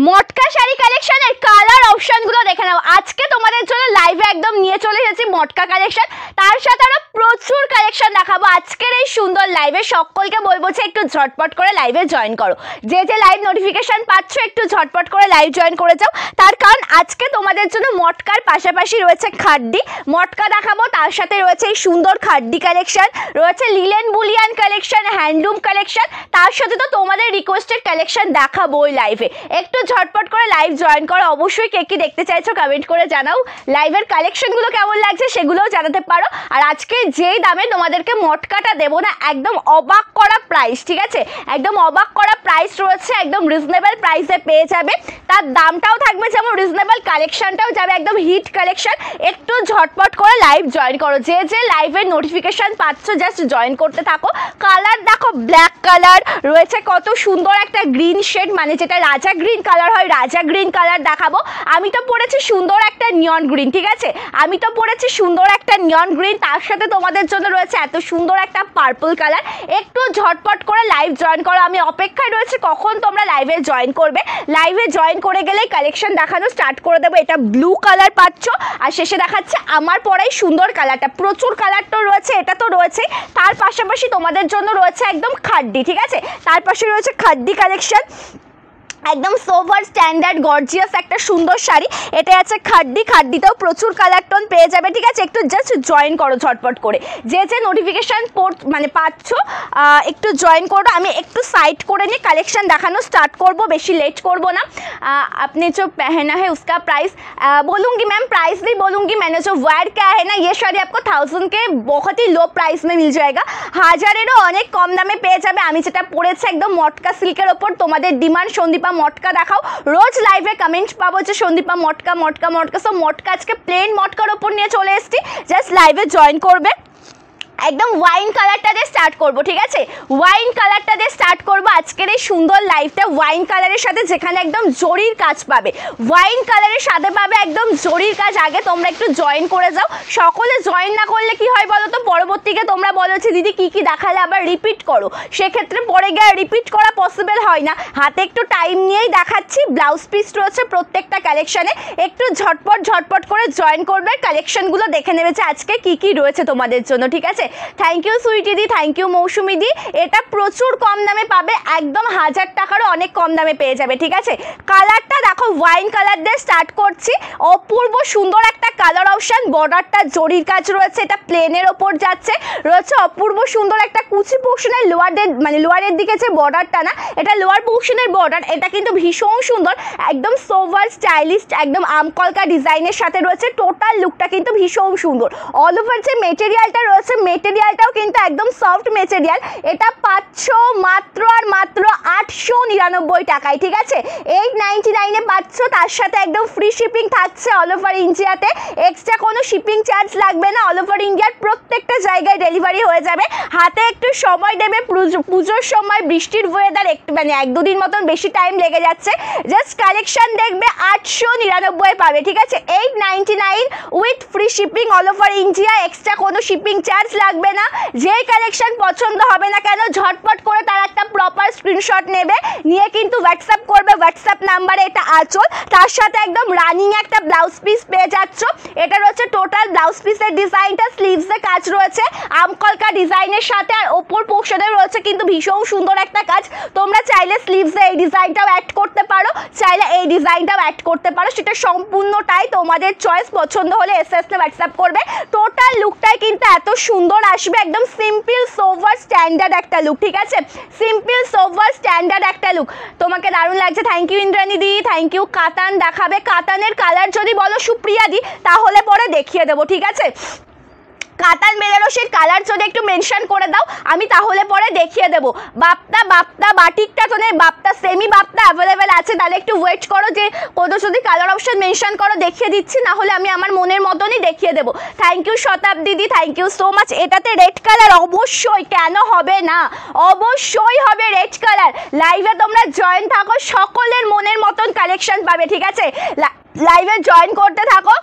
মটকা শাড়ি কালেকশনের কালার অপশনগুলো দেখে নাও। আজকে তোমাদের জন্য লাইভে একদম নিয়ে চলে এসেছি মটকা কালেকশন, তার সাথে আরো প্রচুর কালেকশন দেখাবো আজকের এই সুন্দর লাইভে। সকলকে বলবো যে একটু ঝটপট করে লাইভে জয়েন করো, যে যে লাইভ নোটিফিকেশন পাচ্ছ একটু ঝটপট করে লাইভ জয়েন করে যাও। তার কারণ আজকে তোমাদের জন্য মটকার পাশাপাশি রয়েছে খাড্ডি, মটকা দেখাবো, তার সাথে রয়েছে এই সুন্দর খাড্ডি কালেকশন, রয়েছে linen Boolean collection, handloom collection, তার সাথে তো তোমাদের রিকোয়েস্টেড কালেকশন দেখাবো ওই লাইভে। একটু ঝটপট করে লাইভ জয়েন করো। অবশ্যই কে কি দেখতে চাইছো কমেন্ট করে জানাও, লাইভের কালেকশনগুলো কেমন লাগছে সেগুলোও জানাতে পারো। আর আজকে যেই দামে তোমাদেরকে মটকাটা দেবো না, একদম অবাক করা প্রাইস, ঠিক আছে, একদম অবাক করা প্রাইস রয়েছে, একদম রিজনেবল প্রাইসে পেয়ে যাবে। তার দামটাও থাকবে যেমন রিজনেবল, কালেকশনটাও যাবে একদম হিট কালেকশন। একটু ঝটপট করে লাইভ জয়েন করো, যে যে লাইভের নোটিফিকেশন পাচ্ছ জাস্ট জয়েন করতে থাকো। কালার দেখো, ব্ল্যাক কালার রয়েছে, কত সুন্দর একটা গ্রিন শেড, মানে যেটা রাজা গ্রিন কালার হয়, রাজা গ্রিন কালার দেখাবো। আমি তো পরেছি সুন্দর একটা নিয়ন গ্রিন, ঠিক আছে, আমি তো পরেছি সুন্দর একটা নিয়ন গ্রিন, তার সাথে তোমাদের জন্য রয়েছে এত সুন্দর একটা পার্পল কালার। একটু ঝটপট করে লাইভ জয়েন করো, আমি অপেক্ষায় রয়েছে কখন তোমরা লাইভে জয়েন করবে। লাইভে জয়েন করে গেলেই কালেকশন দেখানো স্টার্ট করে দেবো। এটা ব্লু কালার পাচ্ছ, আর শেষে দেখাচ্ছে আমার পরাই সুন্দর কালারটা। প্রচুর কালার তো রয়েছে, এটা তো রয়েছে, তার পাশাপাশি তোমাদের জন্য রয়েছে একদম খাড্ডি, ঠিক আছে, তার পাশে রয়েছে খাড্ডি কালেকশন, একদম সোভার স্ট্যান্ডার্ড গর্জিয়াস একটা সুন্দর শাড়ি। এটা আছে খাড্ডি, খাড্ডিতেও প্রচুর কালার টোন পেয়ে যাবে, ঠিক আছে। একটু জাস্ট জয়েন করো ঝটপট করে, যে যে নোটিফিকেশান মানে পাচ্ছ একটু জয়েন করো। আমি একটু সাইড করে নিয়ে কালেকশন দেখানো স্টার্ট করব, বেশি লেট করব না। আপনি जो पहना है उसका प्राइस बोलूँगी मैम, प्राइस नहीं बोलूँगी, मैंने जो वायर क्या है ना, ये শাড়ি आपको 1000 के बहुत ही लो प्राइस में मिल जाएगा, হাজারেরও অনেক কম দামে পেয়ে যাবে। আমি যেটা পরেছি একদম মটকা সিল্কের ওপর, তোমাদের ডিমান্ড সন্দীপা মটকা দেখাও, রোজ লাইভে কমেন্ট পাবো যে সন্দীপা মটকা মটকা মটকা। সো মটকা আজকে প্লেন মটকার ওপর নিয়ে চলে এসেছি, জাস্ট লাইভে জয়েন করবে। একদম ওয়াইন কালারটা দিয়ে স্টার্ট করব, ঠিক আছে, ওয়াইন কালারটা দিয়ে স্টার্ট করব আজকের এই সুন্দর লাইভটা। ওয়াইন কালারের সাথে যেখানে একদম জরির কাজ পাবে, ওয়াইন কালারের সাথে পাবে একদম জরির কাজ। আগে তোমরা একটু জয়েন করে যাও, সকলে জয়েন না করলে কি হয় বলো তো, পরবর্তীকে তোমরা বলো যে দিদি কী কী দেখালে আবার রিপিট করো, সেক্ষেত্রে পরে গিয়ে রিপিট করা পসিবল হয় না। হাতে একটু টাইম নিয়েই দেখাচ্ছি, ব্লাউজ পিস রয়েছে প্রত্যেকটা কালেকশানে। একটু ঝটপট ঝটপট করে জয়েন করবে, কালেকশনগুলো দেখে নেবে যে আজকে কী কী রয়েছে তোমাদের জন্য, ঠিক আছে। থ্যাংক ইউ সুইটি দি, থ্যাংক ইউ মৌসুমি দি। এটা প্রচুর কম দামে পাবে, একদম 1000 টাকারও অনেক কম দামে পেয়ে যাবে, ঠিক আছে। কালারটা দেখো, ওয়াইন কালার দিয়ে স্টার্ট করছি, অপূর্ব সুন্দর একটা কালার অপশান। বর্ডারটা জরির কাজ রয়েছে, এটা প্লেনের ওপর যাচ্ছে, রয়েছে অপূর্ব সুন্দর একটা কুচি পোর্শনের লোয়ারের, মানে লোয়ারের দিকে যে বর্ডারটা না, এটা লোয়ার পোর্শনের বর্ডার, এটা কিন্তু ভীষণ সুন্দর, একদম সোভার স্টাইলিশ, একদম আমকলকা ডিজাইনের সাথে রয়েছে। টোটাল লুকটা কিন্তু ভীষণ সুন্দর। অল ওভার যে মেটেরিয়ালটা রয়েছে, মেটেরিয়ালটাও কিন্তু একদম সফট মেটেরিয়াল। এটা পাচ্ছ মাত্র আর মাত্র 899 টাকায়, ঠিক আছে, 899-এ পাচ্ছ। তার সাথে একদম ফ্রি শিপিং থাকছে অল ওভার ইন্ডিয়াতে, এক্সট্রা কোনো শিপিং চার্জ লাগবে না। অল ওভার ইন্ডিয়ার প্রত্যেকটা জায়গায় ডেলিভারি হয়ে যাবে। হাতে একটু সময় দেবে, পুজোর সময় বৃষ্টির ওয়েদার, একটু মানে 1-2 দিন মতন বেশি টাইম লেগে যাচ্ছে। জাস্ট কালেকশন দেখবে 899 পাবে, ঠিক আছে, 899 with free shipping all over India, extra কোনো শিপিং চার্জ লাগবে না। যেই কালেকশন পছন্দ হবে না কেন ঝটপট করে তার একটা প্রপার স্ক্রিনশট নেবে, নিয়ে কিন্তু হোয়াটসঅ্যাপ করবে। হোয়াটসঅ্যাপ নাম্বারে এটা আঁচল, তার সাথে একদম রানিং একটা ব্লাউজ পিস পেয়ে যাচ্ছ। এটা রয়েছে টোটাল ব্লাউজ পিসের ডিজাইনটা, স্লিভসে কাজ রয়েছে আমকলকা ডিজাইনের সাথে, আর ওপর পোর্শনে রয়েছে কিন্তু ভীষণ সুন্দর একটা কাজ। তোমরা চাইলে স্লিভসে এই ডিজাইনটাও অ্যাড করতে পারো, চাইলে এই ডিজাইনটাও অ্যাড করতে পারো, সেটা সম্পূর্ণটাই তোমাদের চয়েস। পছন্দ হলে এসএসএ হোয়াটসঅ্যাপ করবে। টোটাল লুকটাই কিন্তু এত সুন্দর আসবে, একদম সিম্পল সোভার স্ট্যান্ডার্ড একটা লুক, ঠিক আছে, সিম্পল সোভার স্ট্যান্ডার্ড একটা লুক। তোমাকে দারুণ লাগছে, থ্যাংক ইউ ইন্দ্রাণী দি, থ্যাংক ইউ। কাতান দেখাবে, কাতানের কালার যদি বলো সুপ্রিয়া দি তাহলে পরে দেখিয়ে দেবো, ঠিক আছে। কাতান বেনারসির কালার যদি একটু মেনশন করে দাও, আমি তাহলে পরে দেখিয়ে দেবো। বাপ্তা বাপ্তা বাটিকটা তো নেই, বাপ্তা সেমি বাপ্তা অ্যাভেলেবেল আছে, তাহলে একটু ওয়েট করো, যে কোনো যদি কালার অপশন মেনশন করো দেখিয়ে দিচ্ছি, না হলে আমি আমার মনের মতনই দেখিয়ে দেবো। Thank you Shatabdi the, thank you so much. এটাতে রেড কালার অবশ্যই, কেন হবে না, অবশ্যই হবে রেড কালার। লাইভে তোমরা জয়েন থাকো, সকলের মনের মতন কালেকশন পাবে, ঠিক আছে, লাইভে জয়েন করতে থাকো।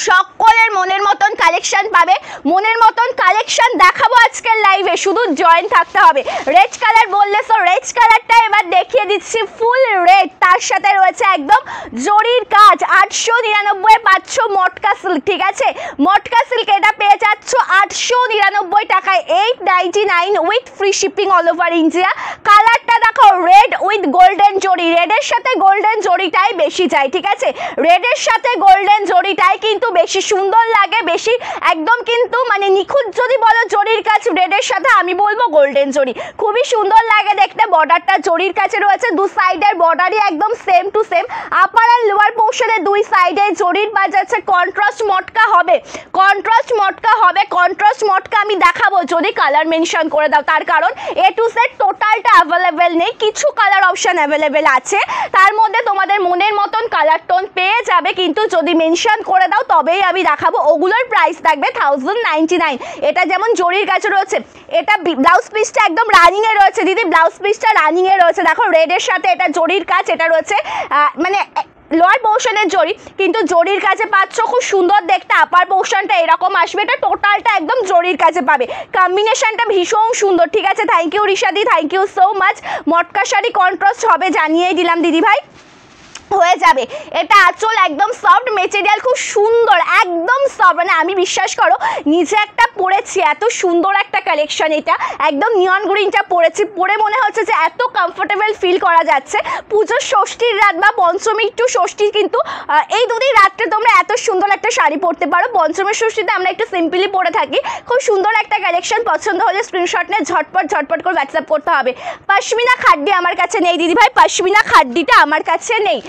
সকলের মনের মতন কালেকশন পাবে, মনের মতন কালেকশন দেখাবো আজকের লাইভে, শুধু জয়েন থাকতে হবে। রেড কালার বললে তো রেড কালারটা এবার দেখিয়ে দিচ্ছি, ফুল রেড, তার সাথে রয়েছে একদম জরির কাজ। 899 পাচ্ছ মটকা সিল্ক, ঠিক আছে, মটকা সিল্ক এটা পেয়ে যাচ্ছ 899 টাকায়, 899 with free shipping all over India. কালারটা দেখো রেড উইথ গোল্ডেন জরি, রেডের সাথে গোল্ডেন জরিটাই বেশি যায়, ঠিক আছে, রেডের সাথে গোল্ডেন জরিটাই কিন্তু বেশি সুন্দর লাগে, বেশি একদম কিন্তু মানে নিখুঁত যদি বলো জরির কাজ রেডের সাথে, আমি বলবো গোল্ডেন জরি, খুবই সুন্দর লাগে দেখতে। বর্ডারটা জরির কাছে রয়েছে, দু সাইডের বর্ডারই একদম সেম টু সেম, আপার আর লোয়ার পোর্শনে দুই সাইডে জরির কাজ আছে। কন্ট্রাস্ট মটকা হবে, কন্ট্রাস্ট মটকা হবে, কন্ট্রাস্ট মটকা আমি দেখাবো যদি কালার মেনশন করে দাও, তার কারণ এ টু সেট টোটালটা অ্যাভেলেবেল নেই, কিছু কালার অপশন অ্যাভেলেবেল আছে, তার মধ্যে তোমাদের মনের মতন কালার টোন পেয়ে যাবে, কিন্তু যদি মেনশন করে দাও তবেই আমি দেখাবো। ওগুলোর প্রাইস থাকবে 1099। এটা যেমন জরির কাছে রয়েছে, এটা ব্লাউজ পিসটা একদম রানিং এ রয়েছে দিদি, ব্লাউজ পিসটা রানিং এ রয়েছে, দেখো রেডের সাথে এটা জরির কাজ, এটা রয়েছে মানে লোয়ার পোর্শনের জরি, কিন্তু জরির কাছে পাচ্ছ, খুব সুন্দর দেখতে। আপার পোর্শনটা এরকম আসবে, এটা টোটালটা একদম জরির কাছে পাবে, কম্বিনেশনটা ভীষণ সুন্দর, ঠিক আছে। থ্যাংক ইউ রিশাদি, thank you so much. Matka sari contrast হবে জানিয়েই দিলাম দিদি ভাই, হয়ে যাবে। এটা আঁচল একদম সফট মেটেরিয়াল, খুব সুন্দর, একদম সফট, মানে আমি বিশ্বাস করো নিজে একটা পরেছি, এত সুন্দর একটা কালেকশন, এটা একদম নিয়ন গ্রিনটা পরেছি, পরে মনে হচ্ছে যে এত কমফোর্টেবল ফিল করা যাচ্ছে। পুজোর ষষ্ঠীর রাত বা পঞ্চমী টু ষষ্ঠী কিন্তু এই দুদিন রাত্রে তোমরা এত সুন্দর একটা শাড়ি পরতে পারো। পঞ্চমীর ষষ্ঠীতে আমরা একটু সিম্পলি পরে থাকি, খুব সুন্দর একটা কালেকশন, পছন্দ হলে স্ক্রিনশট নিয়ে ঝটপট ঝটপট করে হোয়াটসঅ্যাপ করতে হবে। পশমিনা খাড্ডি আমার কাছে নেই দিদি ভাই, পশমিনা খাড্ডিটা আমার কাছে নেই।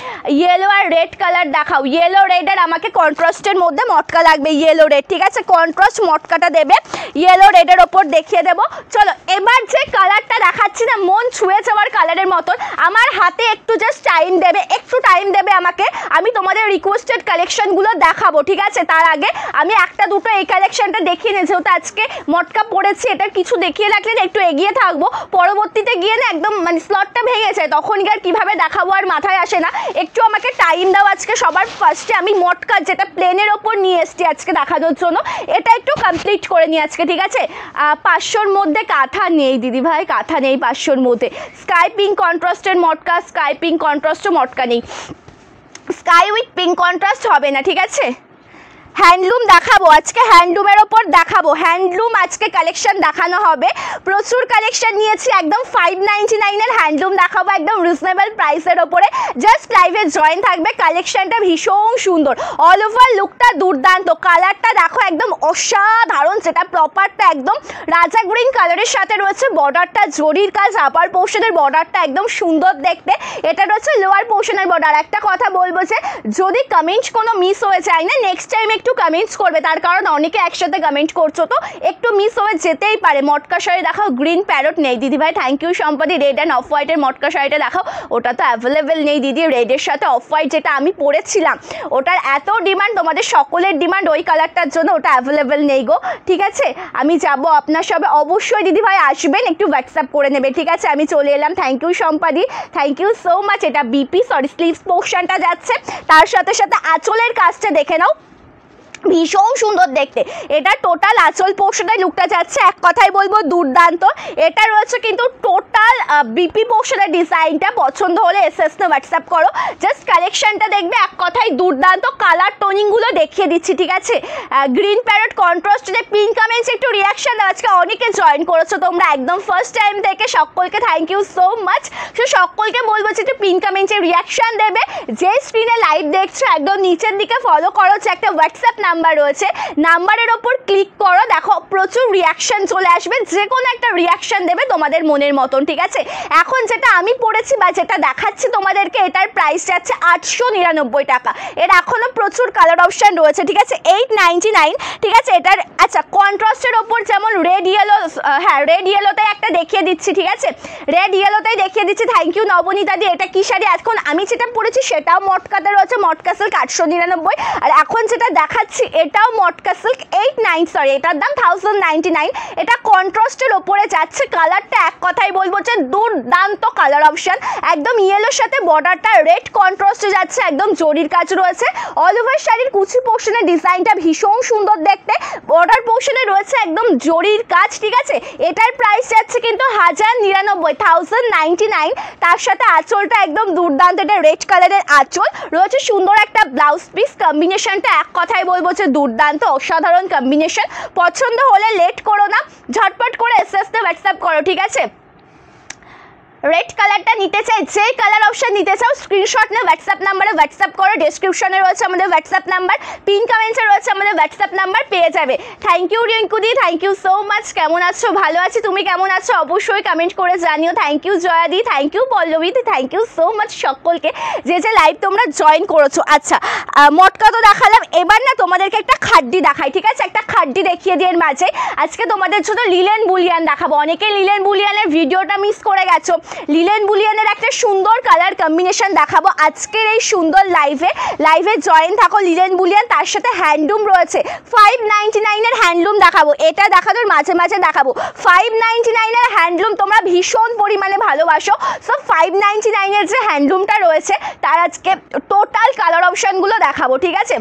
ইয়েলো আর রেড কালার দেখাও, ইয়েলো রেড আর আমাকে কন্ট্রাস্টের মধ্যে মটকা লাগবে, ইয়েলো রেড, ঠিক আছে, কন্ট্রাস্ট মটকাটা দেবে, ইয়েলো রেডের ওপর দেখিয়ে দেবো। চলো এবার যে কালারটা দেখাচ্ছি না, মন ছুঁয়ে যাওয়ার কালারের মতন, আমার হাতে একটু জাস্ট টাইম দেবে, একটু টাইম দেবে আমাকে, আমি তোমাদের রিকোয়েস্টেড কালেকশনগুলো দেখাবো, ঠিক আছে। তার আগে আমি একটা দুটো এই কালেকশনটা দেখিয়ে নিই, যেহেতু আজকে মটকা পড়েছি, এটা কিছু দেখিয়ে রাখলে একটু এগিয়ে থাকবো, পরবর্তীতে গিয়ে না একদম মানে স্লটটা ভেঙে যায়, তখন আর কীভাবে দেখাবো আর মাথায় আসে না, একটু আমাকে টাইম দাও। আজকে সবার ফার্স্টে আমি মটকা যেটা প্লেনের ওপর নিয়ে এসছি আজকে দেখানোর জন্য, এটা একটু কমপ্লিট করে নিই আজকে, ঠিক আছে। 500-র মধ্যে কাঁথা নেই দিদি ভাই, কাঁথা নেই 500-র মধ্যে। স্কাই পিঙ্ক কন্ট্রাস্টের মটকা, স্কাই পিঙ্ক কন্ট্রাস্টও মটকা নেই, স্কাই উইথ পিঙ্ক কন্ট্রাস্ট হবে না, ঠিক আছে। হ্যান্ডলুম দেখাবো আজকে, হ্যান্ডলুমের ওপর দেখাবো, হ্যান্ডলুম আজকে কালেকশন দেখানো হবে, প্রচুর কালেকশন নিয়েছি, একদম 599-এর হ্যান্ডলুম দেখাবো, একদম রিজনেবল প্রাইসের ওপরে, জাস্ট লাইভে জয়েন থাকবে। কালেকশনটা ভীষণ সুন্দর, অল ওভার লুকটা দুর্দান্ত, কালারটা দেখো একদম অসাধারণ, যেটা প্রপারটা একদম রাজা গ্রিন কালারের সাথে রয়েছে, বর্ডারটা জরির কাজ, আপার পোর্শনের বর্ডারটা একদম সুন্দর দেখতে, এটা রয়েছে লোয়ার পোর্শনের বর্ডার। একটা কথা বলবো যে যদি কমেন্ট কোনো মিস হয়ে যায় না, নেক্সট টাইম একটু কমেন্টস করবে, তার কারণ অনেকে একসাথে কমেন্ট করছো তো একটু মিস হয়ে যেতেই পারে। মটকা শাড়ি দেখাও, গ্রিন প্যারট নেই দিদি ভাই, থ্যাংক ইউ সম্পত্তি। রেড অ্যান্ড অফ হোয়াইটের মটকা শাড়িটা দেখাও, ওটা তো অ্যাভেলেবেল নেই দিদি, রেডের সাথে অফ হোয়াইট যেটা আমি পরেছিলাম ওটার এত ডিমান্ড, তোমাদের সকলের ডিমান্ড ওই কালারটার জন্য, ওটা অ্যাভেলেবেল নেই গো, ঠিক আছে। আমি যাব আপনার সবে, অবশ্যই দিদি ভাই আসবেন, একটু হোয়াটসঅ্যাপ করে নেবে, ঠিক আছে। আমি চলে এলাম, থ্যাংক ইউ সম্পাদি, থ্যাংক ইউ সো মাচ। এটা বিপি সরি স্লিভস পোর্শনটা যাচ্ছে, তার সাথে সাথে আঁচলের কাজটা দেখে নাও, ভীষণ সুন্দর দেখতে, এটা টোটাল আঁচল পোর্শনের লুকটা যাচ্ছে, এক কথাই বলবো দুর্দান্ত। এটা রয়েছে কিন্তু টোটাল বিপি পোর্শনের ডিজাইনটা, পছন্দ হলে এসএস নে হোয়াটসঅ্যাপ করো, জাস্ট কালেকশনটা দেখবে, এক কথাই দুর্দান্ত। কালার টোনিংগুলো দেখিয়ে দিচ্ছি, ঠিক আছে। গ্রিন প্যারট কন্ট্রাস্টে পিঙ্ক কমেন্টস একটু রিয়াকশন দাও, আজকে অনেকে জয়েন করেছো তোমরা একদম ফার্স্ট টাইম থেকে, সকলকে থ্যাংক ইউ সো মাচ। তো সকলকে বলবো যে একটু পিঙ্ক কমেন্টে রিয়াকশন দেবে, যে স্ক্রিনে লাইভ দেখছো একদম নিচের দিকে ফলো করো, যে একটা হোয়াটসঅ্যাপ নাম্বার রয়েছে, নাম্বারের ওপর ক্লিক করো, দেখো প্রচুর রিয়াকশন চলে আসবে, যে কোনো একটা রিয়াকশন দেবে তোমাদের মনের মতন, ঠিক আছে। এখন যেটা আমি পড়েছি বা যেটা দেখাচ্ছি তোমাদেরকে, এটার প্রাইস যাচ্ছে 899 টাকা, এর এখনো প্রচুর কালার অপশন রয়েছে, ঠিক আছে। 899, ঠিক আছে। এটার আচ্ছা কন্ট্রাস্টের ওপর যেমন রেড ইয়েলো, হ্যাঁ রেড ইয়েলোতে একটা দেখিয়ে দিচ্ছি, ঠিক আছে, রেড ইয়েলোতেই দেখিয়ে দিচ্ছি। থ্যাংক ইউ নবনীতা দি। এটা কি শাড়ি? এখন আমি যেটা পরেছি সেটাও মটকাতে রয়েছে, মটকা সিল্ক 899, আর এখন যেটা দেখাচ্ছি দেখাচ্ছি এটাও মটকা সিল্ক 899 এটার দাম 1099। এটা কন্ট্রাস্টের ওপরে যাচ্ছে, কালারটা এক কথাই বলবো যে দুর্দান্ত কালার অপশন। একদম ইয়েলোর সাথে বর্ডারটা রেড কন্ট্রাস্টে যাচ্ছে, একদম জরির কাজ রয়েছে। অল ওভার শাড়ির কুচি পোর্শনের ডিজাইনটা ভীষণ সুন্দর দেখতে, বর্ডার পোর্শনে রয়েছে একদম জরির কাজ, ঠিক আছে। এটার প্রাইস যাচ্ছে কিন্তু 1099। তার সাথে আঁচলটা একদম দুর্দান্ত, এটা রেড কালারের আঁচল রয়েছে, সুন্দর একটা ব্লাউজ পিস। কম্বিনেশনটা এক কথাই বলবো যে দুর্দান্ত, অসাধারণ কম্বিনেশন। পছন্দ হলে লেট করো না, ঝটপট করে এসএসতে হোয়াটসঅ্যাপ করো, ঠিক আছে। রেড কালারটা নিতে চাই, যে কালার অপশন নিতে চাও স্ক্রিনশট নিয়ে হোয়াটসঅ্যাপ নাম্বারে হোয়াটসঅ্যাপ করো। ডেসক্রিপশনে রয়েছে আমাদের হোয়াটসঅ্যাপ নাম্বার, পিন কমেন্টসে রয়েছে আমাদের হোয়াটসঅ্যাপ নাম্বার, পেয়ে যাবে। থ্যাংক ইউ রিঙ্কুদি, থ্যাংক ইউ সো মাচ। কেমন আছো? ভালো আছি, তুমি কেমন আছো অবশ্যই কমেন্ট করে জানিও। থ্যাংক ইউ জয়াদি, thank you Pallavi, thank you so much সকলকে যে যে লাইভ তোমরা জয়েন করেছো। আচ্ছা, মটকা তো দেখালাম, এবার না তোমাদেরকে একটা খাড্ডি দেখাই, ঠিক আছে। একটা খাড্ডি দেখিয়ে দিয়ে মাঝে আজকে তোমাদের জন্য লিলেন বুলিয়ান দেখাবো। অনেকে লিলেন বুলিয়ানের ভিডিওটা মিস করে গেছো। লিলেন বুলিয়ানের একটা সুন্দর কালার কম্বিনেশন দেখাবো আজকের এই সুন্দর লাইভে জয়েন থাকো। লিলেন বুলিয়ান, তার সাথে হ্যান্ডলুম রয়েছে। 599 এর হ্যান্ডলুম দেখাবো, এটা দেখানোর মাঝে মাঝে দেখাবো। 599 এর হ্যান্ডলুম তোমরা ভীষণ পরিমাণে ভালোবাসো, সো 599 এর যে হ্যান্ডলুমটা রয়েছে তার আজকে টোটাল কালার অপশনগুলো দেখাবো, ঠিক আছে।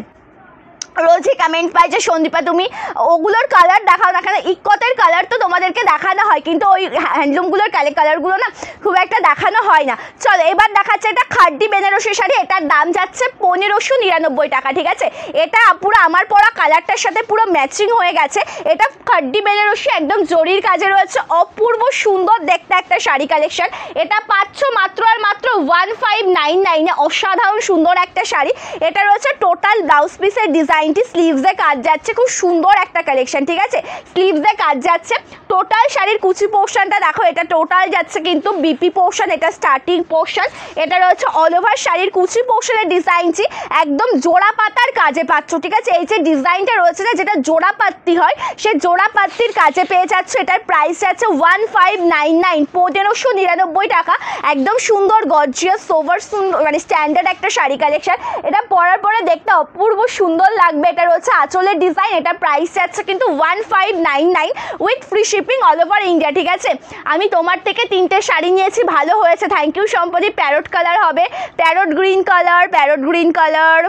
রোজই কমেন্ট পাই যে সন্দীপা তুমি ওগুলোর কালার দেখাও না কেন। ইকতের কালার তো তোমাদেরকে দেখানো হয়, কিন্তু ওই হ্যান্ডলুমগুলোর কালারগুলো না খুব একটা দেখানো হয় না। চলো এবার দেখাচ্ছে এটা খাড্ডি বেনারসি শাড়ি, এটার দাম যাচ্ছে 1599 টাকা, ঠিক আছে। এটা পুরো আমার পরা কালারটার সাথে পুরো ম্যাচিং হয়ে গেছে। এটা খাড্ডি বেনারসি, একদম জরির কাজে রয়েছে, অপূর্ব সুন্দর দেখতে একটা শাড়ি কালেকশন। এটা পাচ্ছ মাত্র আর মাত্র 1599-এ, অসাধারণ সুন্দর একটা শাড়ি। এটা রয়েছে টোটাল ব্লাউজ পিসের ডিজাইন, স্লিভসে কাজ যাচ্ছে, খুব সুন্দর একটা কালেকশন, ঠিক আছে। স্লিভসে কাজ যাচ্ছে, টোটাল শাড়ির কুচি পোর্শনটা দেখো, এটা টোটাল যাচ্ছে কিন্তু বিপি পোর্শন, এটা স্টার্টিং পোর্শন। এটা রয়েছে অল ওভার শাড়ির কুচি পোর্শনের ডিজাইনটি একদম জোড়া পাতার কাজে পাচ্ছ, ঠিক আছে। এই যে ডিজাইনটা রয়েছে না, যেটা জোড়া পাত্তি হয়, সে জোড়া পাত্তির কাজে পেয়ে যাচ্ছ। এটার প্রাইস যাচ্ছে 1599, 1599 টাকা। একদম সুন্দর গর্জিয়াস সোভার সুন্দর মানে স্ট্যান্ডার্ড একটা শাড়ি কালেকশন। এটা পরার পরে দেখতে অপূর্ব সুন্দর লাগবে। এটা রয়েছে আঁচলের ডিজাইন, এটা প্রাইস যাচ্ছে কিন্তু 1599 with free shipping all over India, ঠিক আছে। আমি তোমার থেকে 3টে শাড়ি নিয়েছি, ভালো হয়েছে, থ্যাংক ইউ সম্পত্তি। প্যারট কালার হবে, parrot green colour, parrot green colour,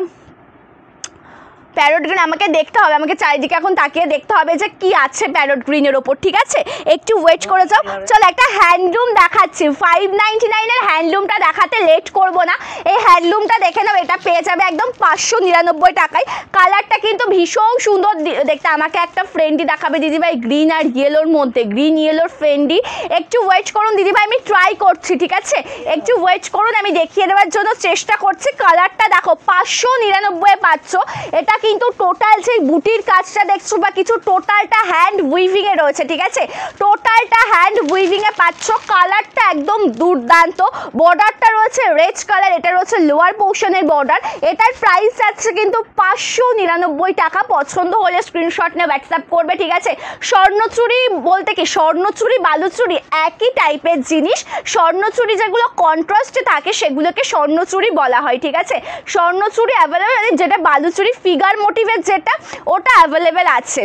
parrot green. আমাকে দেখতে হবে, আমাকে চারিদিকে এখন তাকিয়ে দেখতে হবে যে কি আছে প্যারট গ্রিনের ওপর, ঠিক আছে। একটু ওয়েট করে যাও। চলো একটা হ্যান্ডলুম দেখাচ্ছি, 599 এর হ্যান্ডলুমটা দেখাতে লেট করব না। এই হ্যান্ডলুমটা দেখে নাও, এটা পেয়ে যাবে একদম 599 টাকায়। কালারটা কিন্তু ভীষণ সুন্দর দেখতে। আমাকে একটা ফ্রেন্ডি দেখাবে দিদিভাই, গ্রিন আর ইয়েলোর মধ্যে, গ্রিন ইয়েলোর ফ্রেন্ডি। একটু ওয়েট করুন দিদিভাই, আমি ট্রাই করছি, ঠিক আছে। একটু ওয়েট করুন, আমি দেখিয়ে দেওয়ার জন্য চেষ্টা করছি। কালারটা দেখো 599 পাচ্ছ। এটা কিন্তু টোটাল যে বুটির কাজটা দেখছো বা কিছু, টোটালটা হ্যান্ড উইভিং এ রয়েছে, ঠিক আছে। টোটালটা হ্যান্ড উইভিং এ পাচ্ছ। কালারটা একদম দুর্দান্ত, বর্ডারটা রয়েছে রেড কালার, এটা রয়েছে লোয়ার পোর্শনের বর্ডার। এটার প্রাইস আছে কিন্তু 599 টাকা। পছন্দ হলে স্ক্রিনশট নিয়ে হোয়াটসঅ্যাপ করবে, ঠিক আছে। স্বর্ণচুরি বলতে কি, স্বর্ণচুরি বালুচুরি একই টাইপের জিনিস। স্বর্ণচুরি যেগুলো কন্ট্রাস্টে থাকে সেগুলোকে স্বর্ণচুরি বলা হয়, ঠিক আছে। স্বর্ণচুরি অ্যাভেলেবেল, যেটা বালুচুরি ফিগার মোটিভের যেটা, ওটা অ্যাভেলেবেল আছে।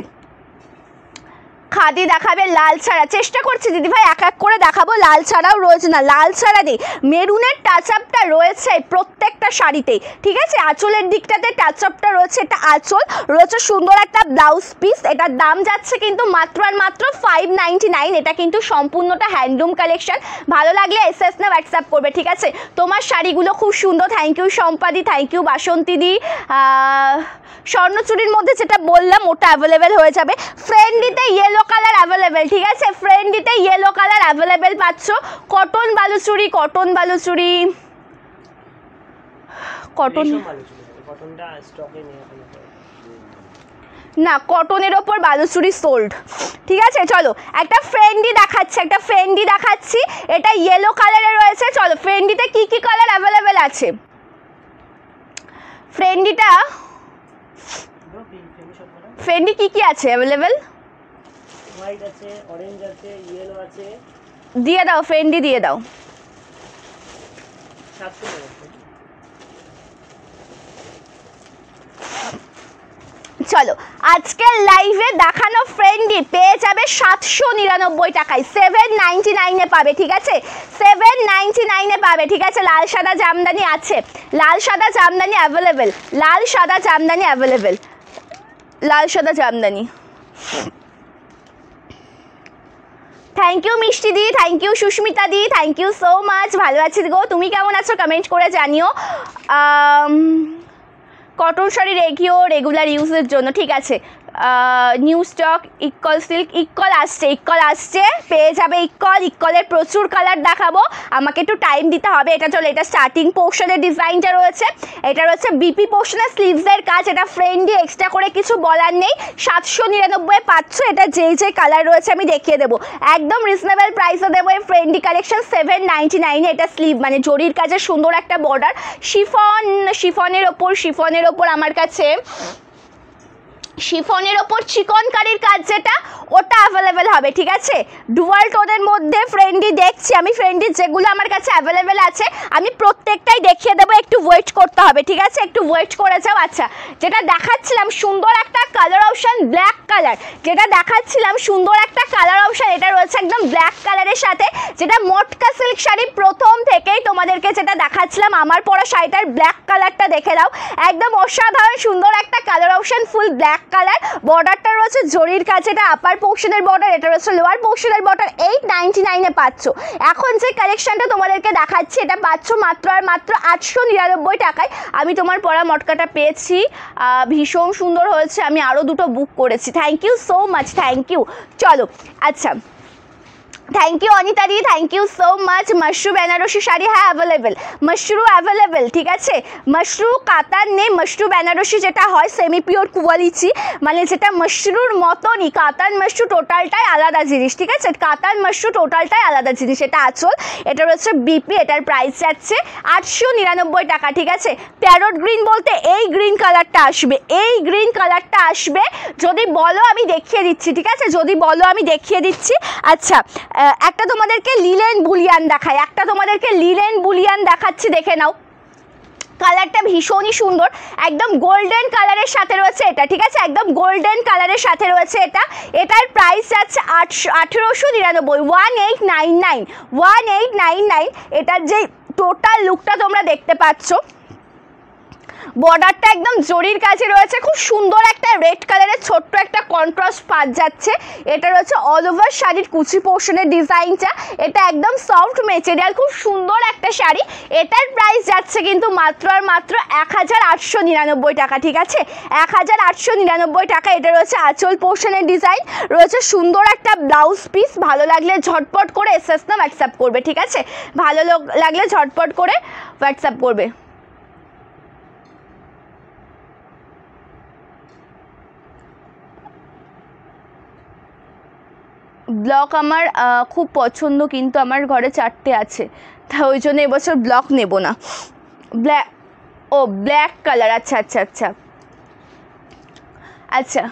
খাদি দেখাবে, লাল ছাড়া চেষ্টা করছি দিদিভাই, এক এক করে দেখাবো। লাল ছাড়াও রয়েছে, না লাল ছাড়া নেই, মেরুনের টাচ আপটা রয়েছে প্রত্যেকটা শাড়িতেই, ঠিক আছে। আঁচলের দিকটাতে টাচ আপটা রয়েছে, এটা আঁচল রয়েছে, সুন্দর একটা ব্লাউজ পিস। এটার দাম যাচ্ছে কিন্তু মাত্র আর মাত্র 599। এটা কিন্তু সম্পূর্ণটা হ্যান্ডলুম কালেকশন। ভালো লাগলে এসএস না হোয়াটসঅ্যাপ করবে, ঠিক আছে। তোমার শাড়িগুলো খুব সুন্দর, থ্যাংক ইউ সম্পাদি, থ্যাংক ইউ বাসন্তী দি। স্বর্ণচুরির মধ্যে যেটা বললাম ওটা অ্যাভেলেবেল হয়ে যাবে। ফ্রেন্ডিতে ইয়েলো কালার অ্যাভেলেবেল, ঠিক আছে। ফ্রেন্ডিতে ইয়েলো কালার অ্যাভেলেবেল পাচ্ছ। Cotton Baluchari, cotton Baluchari, cotton না, কটনের ওপর বালুচুরি সোল্ড, ঠিক আছে। চলো একটা ফ্রেন্ডি দেখাচ্ছি, একটা ফ্রেন্ডি দেখাচ্ছি। এটা ইয়েলো কালারে রয়েছে। চলো ফ্রেন্ডিতে কি কি কালার অ্যাভেলেবেল আছে। ফ্রেন্ডিটা, ফ্রেন্ডি কি কি আছে অ্যাভেলেবেল? হোয়াইট আছে, অরেঞ্জ আছে, ইয়েলো আছে। দিয়ে দাও ফ্রেন্ডি, দিয়ে দাও। 700 টাকা। চলো আজকের লাইভে দেখানো ফ্রেন্ডি পেয়ে যাবে 799 টাকায়, 799 পাবে, ঠিক আছে, 799 পাবে, ঠিক আছে। লাল সাদা জামদানি আছে, লাল সাদা জামদানি অ্যাভেলেবেল, লাল সাদা জামদানি অ্যাভেলেবেল, লাল সাদা জামদানি। থ্যাংক ইউ মিষ্টি দি, থ্যাংক ইউ সুস্মিতা দি, থ্যাংক ইউ সো মাচ। ভালো আছি গো, তুমি কেমন আছো কমেন্ট করে জানিও। কটন শাড়ি রেখিও রেগুলার ইউজের জন্য, ঠিক আছে। নিউ স্টক ইক্কল সিল্ক, ইক্কল আসছে, পেয়ে যাবে ইক্কলের প্রচুর কালার দেখাবো, আমাকে একটু টাইম দিতে হবে। এটা চলো, এটা স্টার্টিং পোর্শনের ডিজাইনটা রয়েছে, এটা রয়েছে বিপি পোর্শনের স্লিভসের কাজ, এটা ফ্রেন্ডলি, এক্সট্রা করে কিছু বলার নেই। 799 পাচ্ছ, এটা যে কালার রয়েছে আমি দেখিয়ে দেবো, একদম রিজনেবল প্রাইসে দেবো এই ফ্রেন্ডলি কালেকশন 799। এটা স্লিভ মানে জরির কাজে সুন্দর একটা বর্ডার, শিফনের ওপর আমার কাছে শিফনের ওপর চিকনকারির কাজ যেটা, ওটা অ্যাভেলেবেল হবে, ঠিক আছে। ডুয়াল টোনের মধ্যে ফ্রেন্ডি দেখছি আমি, ফ্রেন্ডি যেগুলো আমার কাছে অ্যাভেলেবেল আছে আমি প্রত্যেকটাই দেখিয়ে দেবো, একটু ওয়েট করতে হবে, ঠিক আছে, একটু ওয়েট করে যাও। আচ্ছা, যেটা দেখাচ্ছিলাম সুন্দর একটা কালার অপশান, ব্ল্যাক কালার, যেটা দেখাচ্ছিলাম সুন্দর একটা কালার অপশান, এটা রয়েছে একদম ব্ল্যাক কালারের সাথে, যেটা মটকা সিল্ক শাড়ি প্রথম থেকেই তোমাদেরকে যেটা দেখাচ্ছিলাম, আমার পরা শাড়িটার ব্ল্যাক কালারটা দেখে দাও, একদম অসাধারণ সুন্দর একটা colour option, full black colour, বর্ডারটা রয়েছে জরির কাছে, এটা আপার পোর্শনের বর্ডার, এটা রয়েছে লোয়ার পোর্শনের বর্ডার, 899 পাচ্ছ। এখন যে কালেকশনটা তোমাদেরকে দেখাচ্ছি এটা পাচ্ছ মাত্র আর মাত্র 899 টাকায়। আমি তোমার পরা মটকাটা পেয়েছি, ভীষণ সুন্দর হয়েছে, আমি আরও দুটো বুক করেছি, thank you so much, thank you. চলো আচ্ছা, থ্যাংক ইউ অনিতা দি, থ্যাংক ইউ সো মাচ। মাশরু বেনারসি শাড়ি হ্যাঁ অ্যাভেলেবেল, মাশরু অ্যাভেলেবেল, ঠিক আছে। মাশরু কাতার নেই, মাশরু বেনারসি যেটা হয় সেমি পিওর কোয়ালিটি, মানে যেটা মাশরুর মতনই, কাতান মাশরু টোটালটাই আলাদা জিনিস, ঠিক আছে, কাতান মাশরু টোটালটাই আলাদা জিনিস। এটা আঁচল, এটা হচ্ছে বিপি, এটার প্রাইস যাচ্ছে 899 টাকা, ঠিক আছে। প্যারট গ্রিন বলতে এই গ্রিন কালারটা আসবে, এই গ্রিন কালারটা আসবে, যদি বলো আমি দেখিয়ে দিচ্ছি, ঠিক আছে, যদি বলো আমি দেখিয়ে দিচ্ছি। আচ্ছা, একটা তোমাদেরকে লিলেন বুলিয়ান দেখাই, একটা তোমাদেরকে লিলেন বুলিয়ান দেখাচ্ছি, দেখে নাও, কালারটা ভীষণই সুন্দর, একদম গোল্ডেন কালারের সাথে রয়েছে এটা, ঠিক আছে, একদম গোল্ডেন কালারের সাথে রয়েছে এটা, এটার প্রাইস যাচ্ছে 1899, 1899, এটার যে টোটাল লুকটা তোমরা দেখতে পাচ্ছ, বর্ডারটা একদম জরির কাছে রয়েছে, খুব সুন্দর একটা রেড কালারের ছোট্ট একটা কন্ট্রাস্ট পাত যাচ্ছে, এটা রয়েছে অল ওভার শাড়ির কুচি পোর্শনের ডিজাইনটা, এটা একদম সফট মেটেরিয়াল, খুব সুন্দর একটা শাড়ি, এটার প্রাইস যাচ্ছে কিন্তু মাত্র আর মাত্র 1899 টাকা, ঠিক আছে, 1899 টাকা। এটা রয়েছে আঁচল পোর্শনের ডিজাইন, রয়েছে সুন্দর একটা ব্লাউজ পিস, ভালো লাগলে ঝটপট করে এসএস না হোয়াটসঅ্যাপ করবে, ঠিক আছে, ভালো লাগলে ঝটপট করে হোয়াটসঅ্যাপ করবে। ব্লক আমার খুব পছন্দ, কিন্তু আমার ঘরে 4টে আছে, তা ওই জন্য এবছর ব্লক নেব না। ব্ল্যাক কালার, আচ্ছা আচ্ছা আচ্ছা আচ্ছা,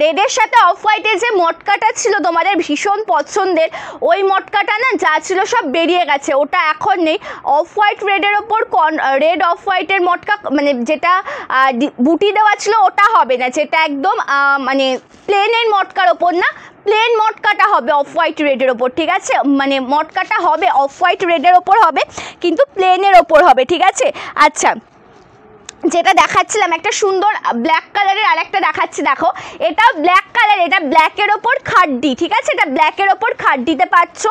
রেডের সাথে অফ হোয়াইটের যে মটকাটা ছিল তোমাদের ভীষণ পছন্দের, ওই মটকাটা না যা ছিল সব বেরিয়ে গেছে, ওটা এখন নেই। অফ হোয়াইট রেডের ওপর রেড অফ হোয়াইটের মটকা, মানে যেটা বুটি দেওয়া ছিল ওটা হবে না, যেটা একদম মানে প্লেনের মটকার ওপর না, প্লেন মটকাটা হবে অফ হোয়াইট রেডের ওপর, ঠিক আছে, মানে মটকাটা হবে অফ হোয়াইট রেডের ওপর হবে, কিন্তু প্লেনের ওপর হবে, ঠিক আছে। আচ্ছা, যেটা দেখাচ্ছিলাম একটা সুন্দর ব্ল্যাক কালারের আরেকটা দেখাচ্ছি, দেখো, এটা ব্ল্যাক কালার, এটা ব্ল্যাকের ওপর খাড্ডি, ঠিক আছে, এটা ব্ল্যাকের ওপর খাড্ডিতে পাচ্ছ,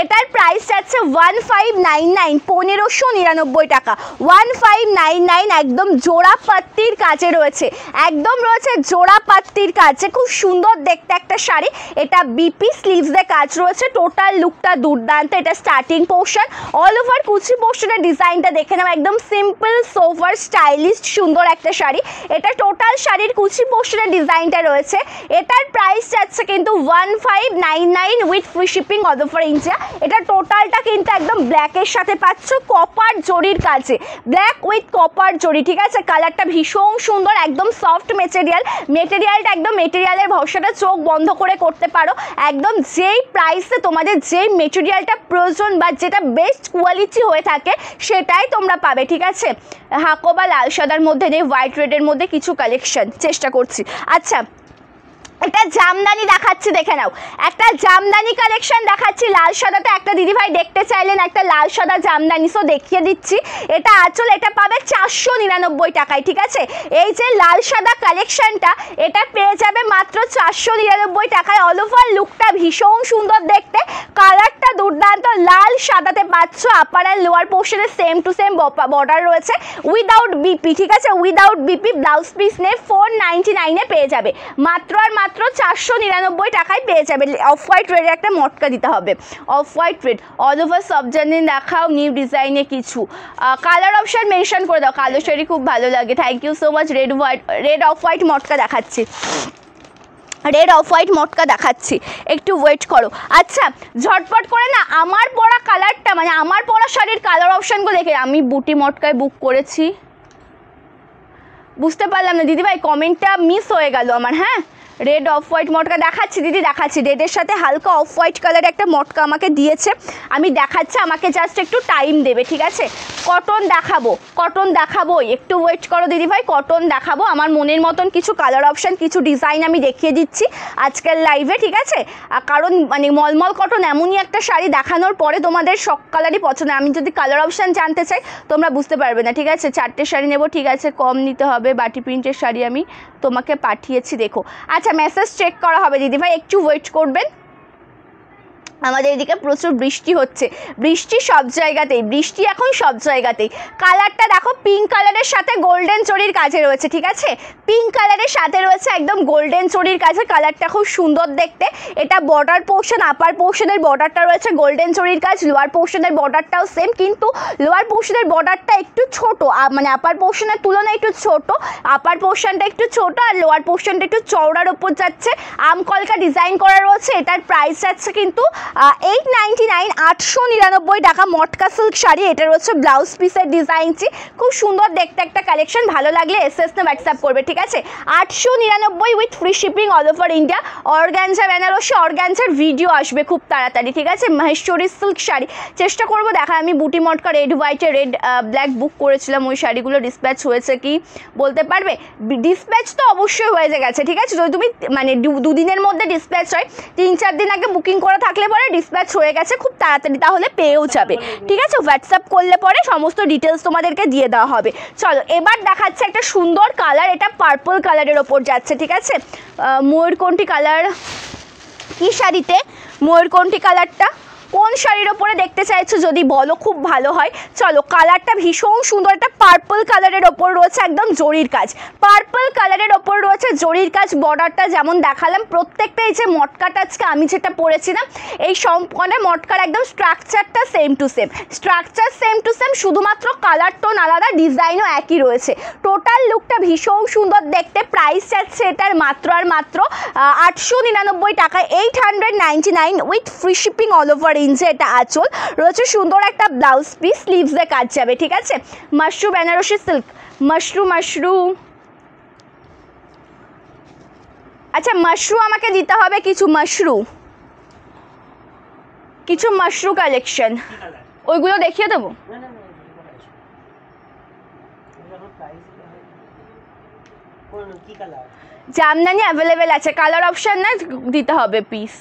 এটার প্রাইস যাচ্ছে 1599, 1599 টাকা, 1599, একদম জোড়া পাত্তির কাজে রয়েছে, একদম রয়েছে জোড়া পাত্তির কাজে, খুব সুন্দর দেখতে একটা শাড়ি, এটা বিপি স্লিভসে কাজ রয়েছে, টোটাল লুকটা দুর্দান্ত, এটা স্টার্টিং পোর্শন, অল ওভার কুচি পোর্শনের ডিজাইনটা দেখে নাও, একদম সিম্পল সোভার স্টাইলিশ সুন্দর একটা শাড়ি, এটা টোটাল শাড়ির কুচি পোর্শনের ডিজাইনটা রয়েছে, এটা এটার প্রাইস যাচ্ছে কিন্তু 1599 with free shipping all over India. এটা টোটালটা কিন্তু একদম ব্ল্যাকের সাথে পাচ্ছ কপার জরির কাছে, ব্ল্যাক উইথ কপার জরি, ঠিক আছে। কালারটা ভীষণ সুন্দর, একদম সফট মেটেরিয়ালটা একদম মেটেরিয়ালের ভরসাটা চোখ বন্ধ করে করতে পারো। একদম যেই প্রাইসে তোমাদের যেই মেটেরিয়ালটা প্রয়োজন বা যেটা বেস্ট কোয়ালিটি হয়ে থাকে সেটাই তোমরা পাবে, ঠিক আছে। হাকো বা লাল সাদার মধ্যে নেই, হোয়াইট রেডের মধ্যে কিছু কালেকশন চেষ্টা করছি। আচ্ছা, একটা জামদানি দেখাচ্ছি, দেখে নাও। একটা জামদানি কালেকশন দেখাচ্ছি, লাল সাদাটা একটা দিদিভাই দেখতে চাইলেন একটা লাল সাদা জামদানি, সো দেখিয়ে দিচ্ছি। এটা আঁচল, এটা পাবে 499 টাকায়, ঠিক আছে। এই যে লাল সাদা কালেকশনটা এটা পেয়ে যাবে মাত্র 499 টাকায়। অল ওভার লুকটা ভীষণ সুন্দর দেখতে, কালারটা দুর্দান্ত, লাল সাদাতে পাচ্ছ। আপার আর লোয়ার পোর্শনে সেম টু সেম বর্ডার রয়েছে, উইদাউট বিপি, ঠিক আছে, উইদাউট বিপি। ব্লাউজ পিস নেই, 499 পেয়ে যাবে, মাত্র আর মাত্র 499 টাকায় পেয়ে যাবে। অফ হোয়াইট রেডের একটা মটকা দিতে হবে, off white red. All over সব জানিয়ে দেখাও, নিউ ডিজাইনে কিছু কালার অপশন মেনশন করে দাও। কালো শাড়ি খুব ভালো লাগে, thank you so much. Red off white matka দেখাচ্ছি, রেড অফ হোয়াইট মটকা দেখাচ্ছি, একটু ওয়েট করো। আচ্ছা, ঝটপট করে না আমার পরা কালারটা, মানে আমার পরা শাড়ির কালার অপশানগুলো দেখে। আমি বুটি মটকায় বুক করেছি, বুঝতে পারলাম না দিদিভাই, কমেন্টটা মিস হয়ে গেল আমার। হ্যাঁ, রেড অফ হোয়াইট মটকা দেখাচ্ছি দিদি, দেখাচ্ছি। রেডের সাথে হালকা অফ হোয়াইট কালারের একটা মটকা আমাকে দিয়েছে, আমি দেখাচ্ছি, আমাকে জাস্ট একটু টাইম দেবে, ঠিক আছে। কটন দেখাবো, কটন দেখাবো, একটু ওয়েট করো দিদিভাই, কটন দেখাবো। আমার মনের মতন কিছু কালার অপশান, কিছু ডিজাইন আমি দেখিয়ে দিচ্ছি আজকের লাইভে, ঠিক আছে। কারণ মানে মলমল কটন এমনই একটা শাড়ি দেখানোর পরে তোমাদের সব কালারই পছন্দ। আমি যদি কালার অপশান জানতে চাই তোমরা বুঝতে পারবে না, ঠিক আছে। 4টে শাড়ি নেবো, ঠিক আছে, কম নিতে হবে। বাটি প্রিন্টের শাড়ি আমি তোমাকে পাঠিয়েছি, দেখো। আচ্ছা, মেসেজ চেক করা হবে দিদিভাই, একটু ওয়েট করবেন। আমাদের এদিকে প্রচুর বৃষ্টি হচ্ছে, বৃষ্টি সব জায়গাতেই, বৃষ্টি এখন সব জায়গাতেই। কালারটা দেখো, পিঙ্ক কালারের সাথে গোল্ডেন চড়ির কাজে রয়েছে, ঠিক আছে। পিঙ্ক কালারের সাথে রয়েছে একদম গোল্ডেন চড়ির কাজে, কালারটা খুব সুন্দর দেখতে। এটা বর্ডার পোর্শন, আপার পোর্শনের বর্ডারটা রয়েছে গোল্ডেন চড়ির কাজ, লোয়ার পোর্শনের বর্ডারটাও সেম, কিন্তু লোয়ার পোর্শনের বর্ডারটা একটু ছোট, মানে আপার পোর্শনের তুলনায় একটু ছোট। আপার পোর্শনটা একটু ছোট আর লোয়ার পোর্শনটা একটু চওড়ার ওপর যাচ্ছে, আমকলকা ডিজাইন করা রয়েছে। এটার প্রাইস যাচ্ছে কিন্তু 899, 899 টাকা। মটকা সিল্ক শাড়ি, এটা রয়েছে ব্লাউজ পিসের ডিজাইনটি, খুব সুন্দর দেখতে একটা কালেকশন। ভালো লাগলে এসএস না হোয়াটসঅ্যাপ করবে, ঠিক আছে। 899 with free shipping all over India. Organza Banarasi, অর্গানজার ভিডিও আসবে খুব তাড়াতাড়ি, ঠিক আছে। মহেশ্বরী সিল্ক শাড়ি চেষ্টা করবো দেখা। আমি বুটি মটকা রেড হোয়াইটে রেড ব্ল্যাক বুক করেছিলাম, ওই শাড়িগুলো ডিসপ্যাচ হয়েছে কি বলতে পারবে? ডিসপ্যাচ তো অবশ্যই হয়ে গেছে, ঠিক আছে। যদি তুমি মানে দুদিনের মধ্যে ডিসপ্যাচ হয়, 3-4 দিন আগে বুকিং করা থাকলে পরে ডিসপ্যাচ হয়ে গেছে খুব তাড়াতাড়ি, তাহলে পেয়েও যাবে, ঠিক আছে। হোয়াটসঅ্যাপ করলে পরে সমস্ত ডিটেলস তোমাদেরকে দিয়ে দেওয়া হবে। চলো, এবার দেখাচ্ছে একটা সুন্দর কালার, এটা পার্পল কালারের ওপর যাচ্ছে, ঠিক আছে। ময়ূরকণ্ঠী কালার, কি শাড়িতে? ময়ূরকণ্ঠী কালারটা কোন শাড়ির ওপরে দেখতে চাইছো যদি বলো, খুব ভালো হয়। চলো, কালারটা ভীষণ সুন্দর, একটা পার্পল কালারের ওপর রয়েছে একদম জরির কাজ, পার্পল কালারের ওপর রয়েছে জরির কাজ। বর্ডারটা যেমন দেখালাম, প্রত্যেকটা এই যে মটকাটা আজকে আমি যেটা পরেছিলাম, এই সম্পূর্ণ মটকার একদম স্ট্রাকচারটা same to same, structure same to same, শুধুমাত্র কালার টোন আলাদা, ডিজাইনও একই রয়েছে। টোটাল লুকটা ভীষণ সুন্দর দেখতে। প্রাইস যাচ্ছে এটার মাত্র আর মাত্র 899 টাকা, 899 with free shipping all over ইঞ্চে। এটা আঁচল রয়েছে, সুন্দর একটা ব্লাউজ পিস, স্লিভসে কাজ যাবে, ঠিক আছে। মাশরু বেনারসি সিল্ক, মাশরু আচ্ছা, মাশরু আমাকে দিতে হবে কিছু, মাশরু কালেকশন, ওইগুলো দেখিয়ে দেবো। জামদানি অ্যাভেলেবেল আছে, কালার অপশন না দিতে হবে পিস।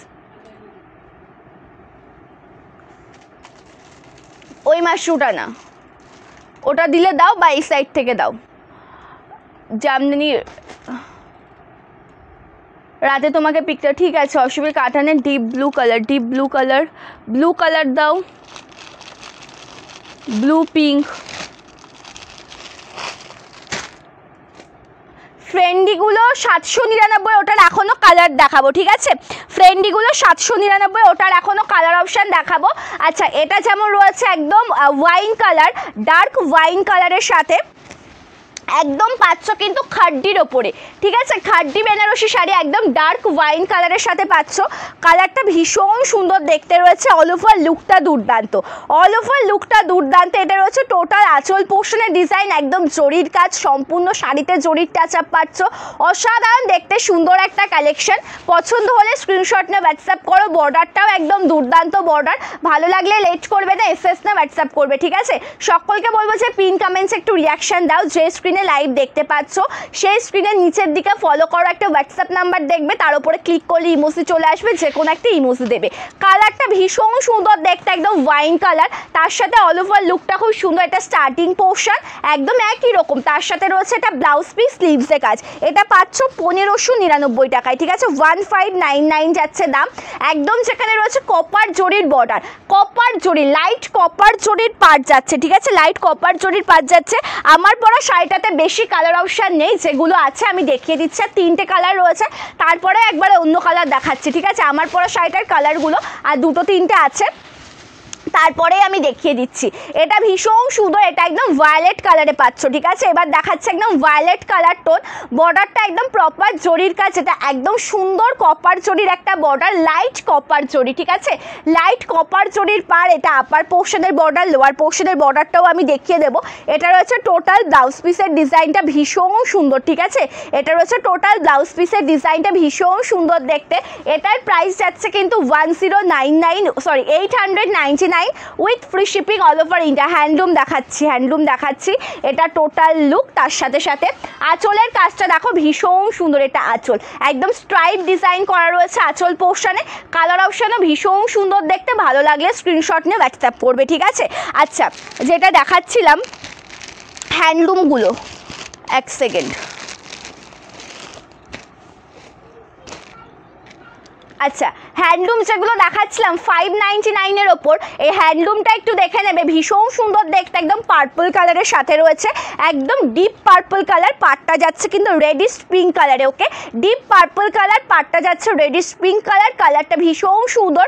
ওই মাশরুটা না, ওটা দিলে দাও বা এই সাইড থেকে দাও। জামদানি রাতে তোমাকে পিকটা, ঠিক আছে, অসুবিধা। কাটানের ডিপ ব্লু কালার দাও, ব্লু পিঙ্ক। ফ্রেন্ডিগুলো 799, ওটার এখনও কালার দেখাবো, ঠিক আছে। ফ্রেন্ডিগুলো 799, ওটার এখনও কালার অপশান দেখাবো। আচ্ছা, এটা যেমন রয়েছে একদম ওয়াইন কালার, ডার্ক ওয়াইন কালারের সাথে একদম পাচ্ছ কিন্তু খাড্ডির ওপরে, ঠিক আছে, খাড্ডি বেনারসি শাড়ি একদম ডার্ক ওয়াইন কালারের সাথে পাচ্ছ। কালারটা ভীষণ সুন্দর দেখতে রয়েছে, অল ওভার লুকটা দুর্দান্ত, অল ওভার লুকটা দুর্দান্ত। এটা রয়েছে টোটাল আঁচল পোর্শনের ডিজাইন, একদম জরির কাজ, সম্পূর্ণ শাড়িতে জরির টাচ আপ পাচ্ছ। অসাধারণ দেখতে সুন্দর একটা কালেকশন। পছন্দ হলে স্ক্রিনশট নিয়ে হোয়াটসঅ্যাপ করো। বর্ডারটাও একদম দুর্দান্ত বর্ডার, ভালো লাগলে লেট করবে না, এসএস না হোয়াটসঅ্যাপ করবে, ঠিক আছে। সকলকে বলবো যে পিন কমেন্টসে একটু রিয়াকশন দাও। যে স্ক্রিনে লাইভ দেখতে পাচ্ছ সেই স্ক্রিনের নিচের দিকে ফলো করো, একটা হোয়াটসঅ্যাপ নাম্বার দেখবে, তার উপরে ক্লিক করলে ইমোজি চলে আসবে, যে কোনো একটা ইমোজি দেবে। কালারটা ভীষণ সুন্দর দেখতে, একদম ওয়াইন কালার, তার সাথে অল ওভার লুকটা খুব সুন্দর। এটা স্টার্টিং পোর্শন একদম একই রকম, তার সাথে রয়েছে এটা ব্লাউজ পিস স্লিভসে কাজ। এটা পাচ্ছ 1599 টাকায়, ঠিক আছে, 1599 যাচ্ছে দাম একদম। যেখানে রয়েছে কপার জরির বর্ডার, কপার জরি, লাইট কপার জরির পার্ট যাচ্ছে, ঠিক আছে, লাইট কপার জরির পার্ট যাচ্ছে। আমার পরা শাড়িটাতে বেশি কালার অপশান নেই, যেগুলো আছে আমি দেখিয়ে দিচ্ছি। 3টে কালার রয়েছে, তারপরে একবারে অন্য কালার দেখাচ্ছি, ঠিক আছে। আমার পরা শাড়িটার কালারগুলো আর 2-3টে আছে, তারপরে আমি দেখিয়ে দিচ্ছি। এটা ভীষণ সুন্দর, এটা একদম ভায়োলেট কালারে পাচ্ছ, ঠিক আছে। এবার দেখাচ্ছে একদম ভায়োলেট কালার টোন, বর্ডারটা একদম প্রপার জরির কাজ, এটা একদম সুন্দর কপার জরির একটা বর্ডার, লাইট কপার জরি, ঠিক আছে, লাইট কপার জরির পার। এটা আপার পোর্শনের বর্ডার, লোয়ার পোর্শনের বর্ডারটাও আমি দেখিয়ে দেবো। এটা রয়েছে টোটাল ব্লাউজ পিসের ডিজাইনটা ভীষণ সুন্দর, ঠিক আছে, এটা রয়েছে টোটাল ব্লাউজ পিসের ডিজাইনটা ভীষণ সুন্দর দেখতে। এটার প্রাইস যাচ্ছে কিন্তু 899 with free shipping all over India. Handloom দেখাচ্ছি, হ্যান্ডলুম দেখাচ্ছি, এটা টোটাল লুক। তার সাথে সাথে আঁচলের কাজটা দেখো ভীষণ সুন্দর, এটা আঁচল একদম স্ট্রাইপ ডিজাইন করা রয়েছে আঁচল পোর্শনে। কালার অপশানও ভীষণ সুন্দর দেখতে, ভালো লাগলে স্ক্রিনশট নিয়ে হোয়াটসঅ্যাপ করবে, ঠিক আছে। আচ্ছা, যেটা দেখাচ্ছিলাম হ্যান্ডলুমগুলো, এক সেকেন্ড। আচ্ছা, হ্যান্ডলুম যেগুলো দেখাচ্ছিলাম 599-এর ওপর, এই হ্যান্ডলুমটা একটু দেখে নেবে, ভীষণ সুন্দর দেখতে, একদম পার্পল কালারের সাথে রয়েছে, একদম ডিপ পার্পল কালার, পাটটা যাচ্ছে কিন্তু রেডিশ পিঙ্ক কালারে, ওকে, ডিপ পার্পল কালার, পাটটা যাচ্ছে রেডিশ পিঙ্ক কালার। কালারটা ভীষণ সুন্দর,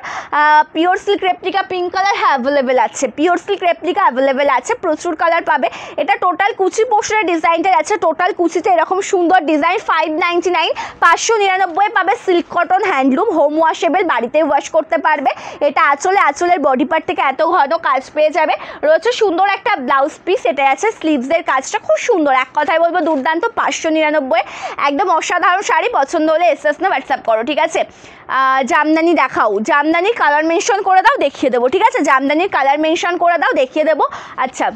pure silk replica pink colour হ্যাঁ অ্যাভেলেবেল আছে, পিওর সিল্ক রেপ্লিকা অ্যাভেলেবেল আছে, প্রচুর কালার পাবে। এটা টোটাল কুচি পোর্শনের ডিজাইনটা আছে, টোটাল কুচিতে এরকম সুন্দর ডিজাইন। 599, 599 পাবে silk cotton handloom, home washable, বাড়িতে ওয়াশ করতে পারবে। এটা আঁচলের বডি পার্ট থেকে এত ঘন কাজ পেয়ে যাবে। রয়েছে সুন্দর একটা ব্লাউজ পিস, এটা আছে স্লিভসের কাজটা খুব সুন্দর, এক কথায় বলবো দুর্দান্ত। 599 একদম অসাধারণ শাড়ি। পছন্দ হলে এসএস না হোয়াটসঅ্যাপ করো, ঠিক আছে। জামদানি দেখাও, জামদানির কালার মেনশন করে দাও, দেখিয়ে দেবো, ঠিক আছে, জামদানির কালার মেনশন করে দাও, দেখিয়ে দেবো। আচ্ছা,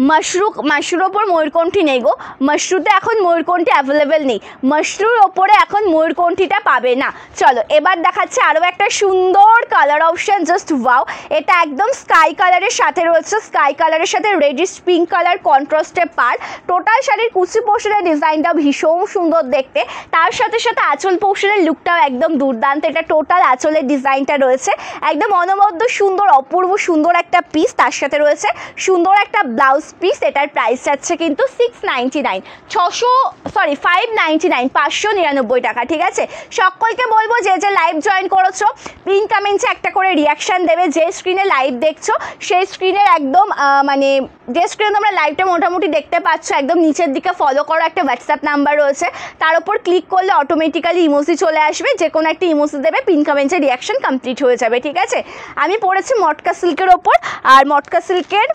মাশরুর ওপর ময়ূরকণ্ঠী নেই গো, মাশরুতে এখন ময়ূরকণ্ঠী অ্যাভেলেবেল নেই, মাশরুর ওপরে এখন ময়ূরকণ্ঠীটা পাবে না। চলো এবার দেখাচ্ছে আরও একটা সুন্দর কালার অপশান, জাস্ট ওয়াও। এটা একদম স্কাই কালারের সাথে রয়েছে, স্কাই কালারের সাথে রেডিশ পিঙ্ক কালার কন্ট্রাস্টে পার। টোটাল শাড়ির কুচি পোর্শনের ডিজাইনটা ভীষণ সুন্দর দেখতে, তার সাথে সাথে আঁচল পোর্শনের লুকটাও একদম দুর্দান্ত। এটা টোটাল আঁচলের ডিজাইনটা রয়েছে একদম অনবদ্য সুন্দর, অপূর্ব সুন্দর একটা পিস, তার সাথে রয়েছে সুন্দর একটা ব্লাউজ পিস। এটার প্রাইস যাচ্ছে কিন্তু 599 599 টাকা, ঠিক আছে। সকলকে বলবো যে যে লাইভ জয়েন করেছো পিন কমেন্টসে একটা করে রিয়াকশান দেবে। যে স্ক্রিনে লাইভ দেখছো সেই স্ক্রিনের একদম মানে যে স্ক্রিনে তোমরা লাইভটা মোটামুটি দেখতে পাচ্ছ, একদম নিচের দিকে ফলো করো, একটা হোয়াটসঅ্যাপ নাম্বার রয়েছে, তার উপর ক্লিক করলে অটোমেটিক্যালি ইমোজি চলে আসবে, যে কোনো একটা ইমোজি দেবে, পিন কমেন্টসে রিয়াকশান কমপ্লিট হয়ে যাবে, ঠিক আছে। আমি পড়েছি মটকা সিল্কের ওপর, আর মটকা সিল্কের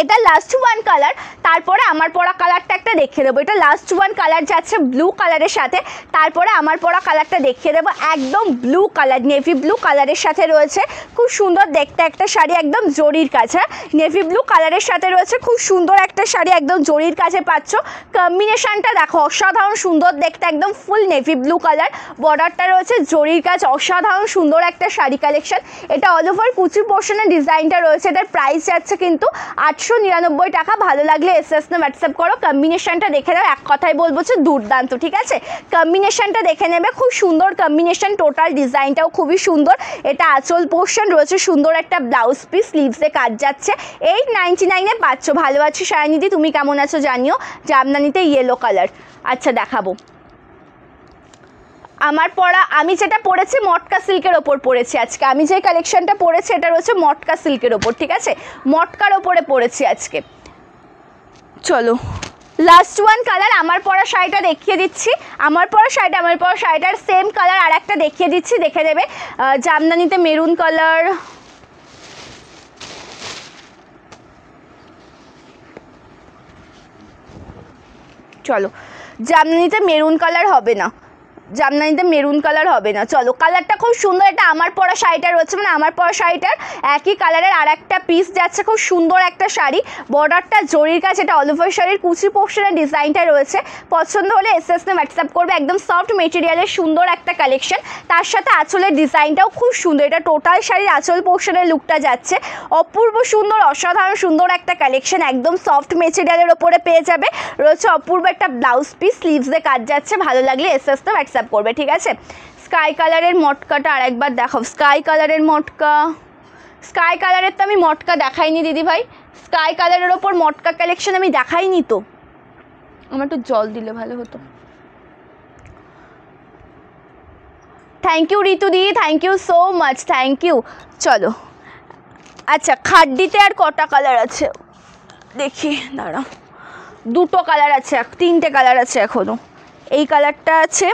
এটা লাস্ট ওয়ান কালার, তারপরে আমার পরা কালারটা একটা দেখিয়ে দেবো। এটা লাস্ট ওয়ান কালার যাচ্ছে ব্লু কালারের সাথে, তারপরে আমার পরা কালারটা দেখিয়ে দেবো, একদম ব্লু কালার, নেভি ব্লু কালারের সাথে রয়েছে, খুব সুন্দর দেখতে একটা শাড়ি, একদম জরির কাছে, নেভি ব্লু কালারের সাথে রয়েছে, খুব সুন্দর একটা শাড়ি, একদম জরির কাছে পাচ্ছ। কম্বিনেশনটা দেখো অসাধারণ সুন্দর দেখতে, একদম ফুল নেভি ব্লু কালার, বর্ডারটা রয়েছে জরির কাজ, অসাধারণ সুন্দর একটা শাড়ি কালেকশন। এটা অল ওভার কুচি পোর্শনের ডিজাইনটা রয়েছে, এটার প্রাইস যাচ্ছে কিন্তু 899 টাকা। ভালো লাগলে এসএস না হোয়াটসঅ্যাপ করো। কম্বিনেশনটা দেখে নাও, এক কথায় বলবো যে দুর্দান্ত, ঠিক আছে। কম্বিনেশনটা দেখে নেবে, খুব সুন্দর কম্বিনেশন, টোটাল ডিজাইনটাও খুবই সুন্দর। এটা আঁচল পোর্শন রয়েছে, সুন্দর একটা ব্লাউজ পিস, স্লিভসে কাজ যাচ্ছে। 899-এ পাচ্ছ। ভালো আছো সায়নিদি, তুমি কেমন আছো জানিও। জামদানিতে ইয়েলো কালার। আচ্ছা দেখাবো আমার পরা, আমি যেটা পরেছি মটকা সিল্কের ওপর পরেছি আজকে, আমি যে কালেকশনটা পরেছি এটা রয়েছে মটকা সিল্কের ওপর, ঠিক আছে, মটকার ওপরে পরেছি আজকে। চলো লাস্ট ওয়ান কালার আমার পরা শাড়িটা দেখিয়ে দিচ্ছি, আমার পরা শাড়িটার সেম কালার আর একটা দেখিয়ে দিচ্ছি, দেখে নেবে। জামদানিতে মেরুন কালার, চলো জামদানিতে মেরুন কালার হবে না, চলো কালারটা খুব সুন্দর। এটা আমার পরা শাড়িটা রয়েছে, মানে আমার পরা শাড়িটার একই কালারের আর একটা পিস যাচ্ছে, খুব সুন্দর একটা শাড়ি, বর্ডারটা জরির কাছে, এটা অল ওভার শাড়ির কুচি পোর্শনের ডিজাইনটা রয়েছে। পছন্দ হলে এসএস নে হোয়াটসঅ্যাপ করবে, একদম সফট মেটেরিয়ালের সুন্দর একটা কালেকশন, তার সাথে আঁচলের ডিজাইনটাও খুব সুন্দর। এটা টোটাল শাড়ির আঁচল পোর্শনের লুকটা যাচ্ছে, অপূর্ব সুন্দর, অসাধারণ সুন্দর একটা কালেকশন, একদম সফট মেটেরিয়ালের ওপরে পেয়ে যাবে। রয়েছে অপূর্ব একটা ব্লাউজ পিস, স্লিভসে কাজ যাচ্ছে, ভালো লাগলে এসএস নে হোয়াটসঅ্যাপ করবে, ঠিক আছে। স্কাই কালারের মটকাটা আরেকবার দেখাও, স্কাই কালারের তো আমি মটকা দেখাইনি দিদি ভাই, স্কাই কালারের ওপর মটকা কালেকশন আমি দেখাইনি তো, আমার একটু জল দিলে ভালো হতো। থ্যাংক ইউ ঋতু দি, thank you so much, thank you. চলো আচ্ছা, খাড্ডিতে আর কটা কালার আছে দেখি, দাঁড়াও, দুটো কালার আছে, তিনটে কালার আছে এখনো। এই কালারটা আছে,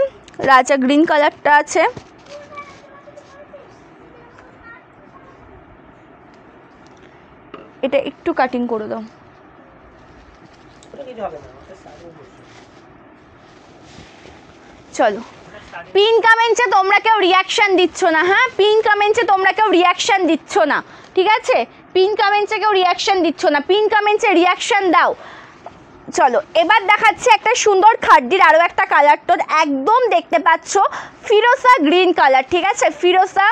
রাজা গ্রিন কালারটা আছে, এটা একটু কাটিং করে দাও। চলো পিন কমেন্টে তোমরা কেউ রিয়াকশান দিচ্ছ না, হ্যাঁ পিন কমেন্টে তোমরা কেউ রিয়াকশান দিচ্ছ না, ঠিক আছে, পিন কমেন্টে কেউ রিয়াকশান দিচ্ছ না, পিন কমেন্টে রিয়াকশান দাও। চলো এবার দেখাচ্ছি একটা সুন্দর খাড্ডির আরও একটা কালার, তো একদম দেখতে পাচ্ছ ফিরোজা গ্রিন কালার, ঠিক আছে, ফিরোজা।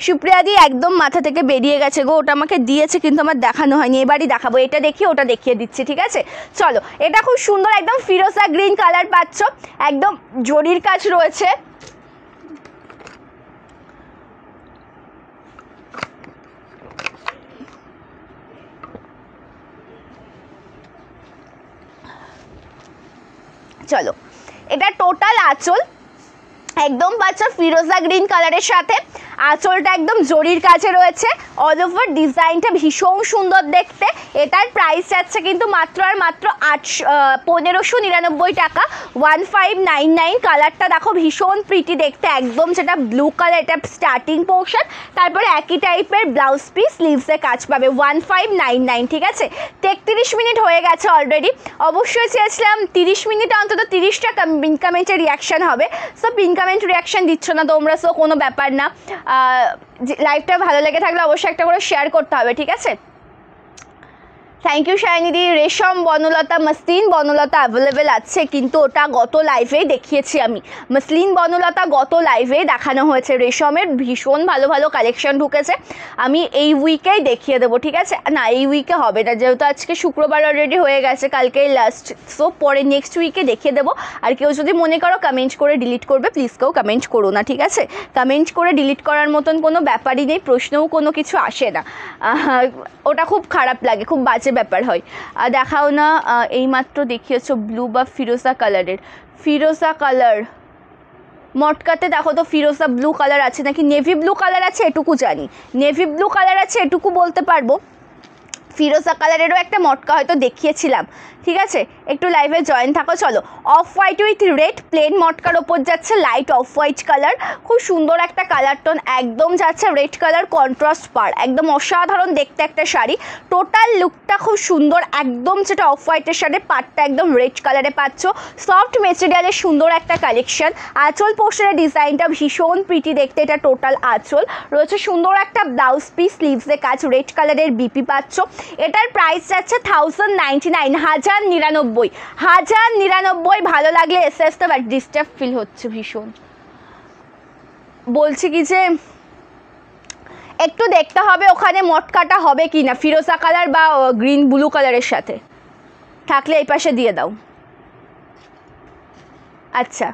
সুপ্রিয়া দি একদম মাথা থেকে বেরিয়ে গেছে গো, ওটা আমাকে দিয়েছে কিন্তু আমার দেখানো হয়নি, এবারই দেখাবো, এটা দেখিয়ে ওটা দেখিয়ে দিচ্ছি, ঠিক আছে। চলো এটা খুব সুন্দর একদম ফিরোজা গ্রিন কালার পাচ্ছ, একদম জরির কাজ রয়েছে, চলো এটা টোটাল আঁচল একদম পাচ্ছ ফিরোজা গ্রিন কালারের সাথে, আঁচলটা একদম জরির কাছে রয়েছে, অল ওভার ডিজাইনটা ভীষণ সুন্দর দেখতে। এটার প্রাইস যাচ্ছে কিন্তু মাত্র আর মাত্র 1599 টাকা, 1599। কালারটা দেখো ভীষণ প্রিটি দেখতে, একদম যেটা ব্লু কালার, এটা স্টার্টিং পোর্শন, তারপরে একই টাইপের ব্লাউজ পিস, স্লিভসে কাজ পাবে, 1599, ঠিক আছে। 33 মিনিট হয়ে গেছে অলরেডি, অবশ্যই চেয়েছিলাম 30 মিনিট অন্তত 30টা পিন কমেন্টের রিয়াকশান হবে, সো পিন কমেন্ট রিয়াকশান দিচ্ছ না তোমরা, সো কোনো ব্যাপার না, লাইভটা ভালো লেগে থাকলে অবশ্যই একটা করে শেয়ার করতে হবে, ঠিক আছে। থ্যাংক ইউ শাইনিদি। রেশম বনলতা, মসলিন বনলতা অ্যাভেলেবেল আছে, কিন্তু ওটা গত লাইভেই দেখিয়েছি আমি, মসলিন বনলতা গত লাইভেই দেখানো হয়েছে, রেশমের ভীষণ ভালো ভালো কালেকশন ঢুকেছে, আমি এই উইকেই দেখিয়ে দেবো, ঠিক আছে। না এই উইকে হবে না, যেহেতু আজকে শুক্রবার অলরেডি হয়ে গেছে, কালকেই লাস্ট, সো পরে নেক্সট উইকে দেখিয়ে দেবো। আর কেউ যদি মনে করো কমেন্ট করে ডিলিট করবে, প্লিজ কেউ কমেন্ট করো না, ঠিক আছে, কমেন্ট করে ডিলিট করার মতন কোনো ব্যাপারই নেই, প্রশ্নও কোনো কিছু আসে না, ওটা খুব খারাপ লাগে, খুব বাজে ব্যাপার হয়। দেখাও না, এইমাত্র দেখিয়েছো ব্লু বা ফিরোজা কালারের, ফিরোজা কালার মটকাতে দেখো তো ফিরোজা ব্লু কালার আছে নাকি নেভি ব্লু কালার আছে, এটুকু জানি, নেভি ব্লু কালার আছে এটুকু বলতে পারবো, ফিরোজা কালারেরও একটা মটকা হয়তো দেখিয়েছিলাম, ঠিক আছে। একটু লাইভে জয়েন থাকো। চলো off white with red plain মটকার ওপর যাচ্ছে লাইট অফ হোয়াইট কালার, খুব সুন্দর একটা কালার টোন, একদম যাচ্ছে রেড কালার কন্ট্রাস্ট পার, একদম অসাধারণ দেখতে একটা শাড়ি, টোটাল লুকটা খুব সুন্দর, একদম যেটা অফ হোয়াইটের সাথে পাটটা একদম রেড কালারে পাচ্ছ, সফট মেটেরিয়ালের সুন্দর একটা কালেকশন, আঁচল পোর্শনের ডিজাইনটা ভীষণ প্রিটি দেখতে, এটা টোটাল আঁচল রয়েছে, সুন্দর একটা ব্লাউজ পিস, স্লিভসে কাজ, রেড কালারের বিপি পাচ্ছ। এটার প্রাইস যাচ্ছে 1099, 1099, ভালো লাগলে এসএস তো, বাট ডিস্টার্ব ফিল হচ্ছে ভীষণ, বলছি কি যে একটু দেখতে হবে ওখানে মটকাটা হবে কি না, ফিরোজা কালার বা গ্রিন ব্লু কালারের সাথে থাকলে এই পাশে দিয়ে দাও। আচ্ছা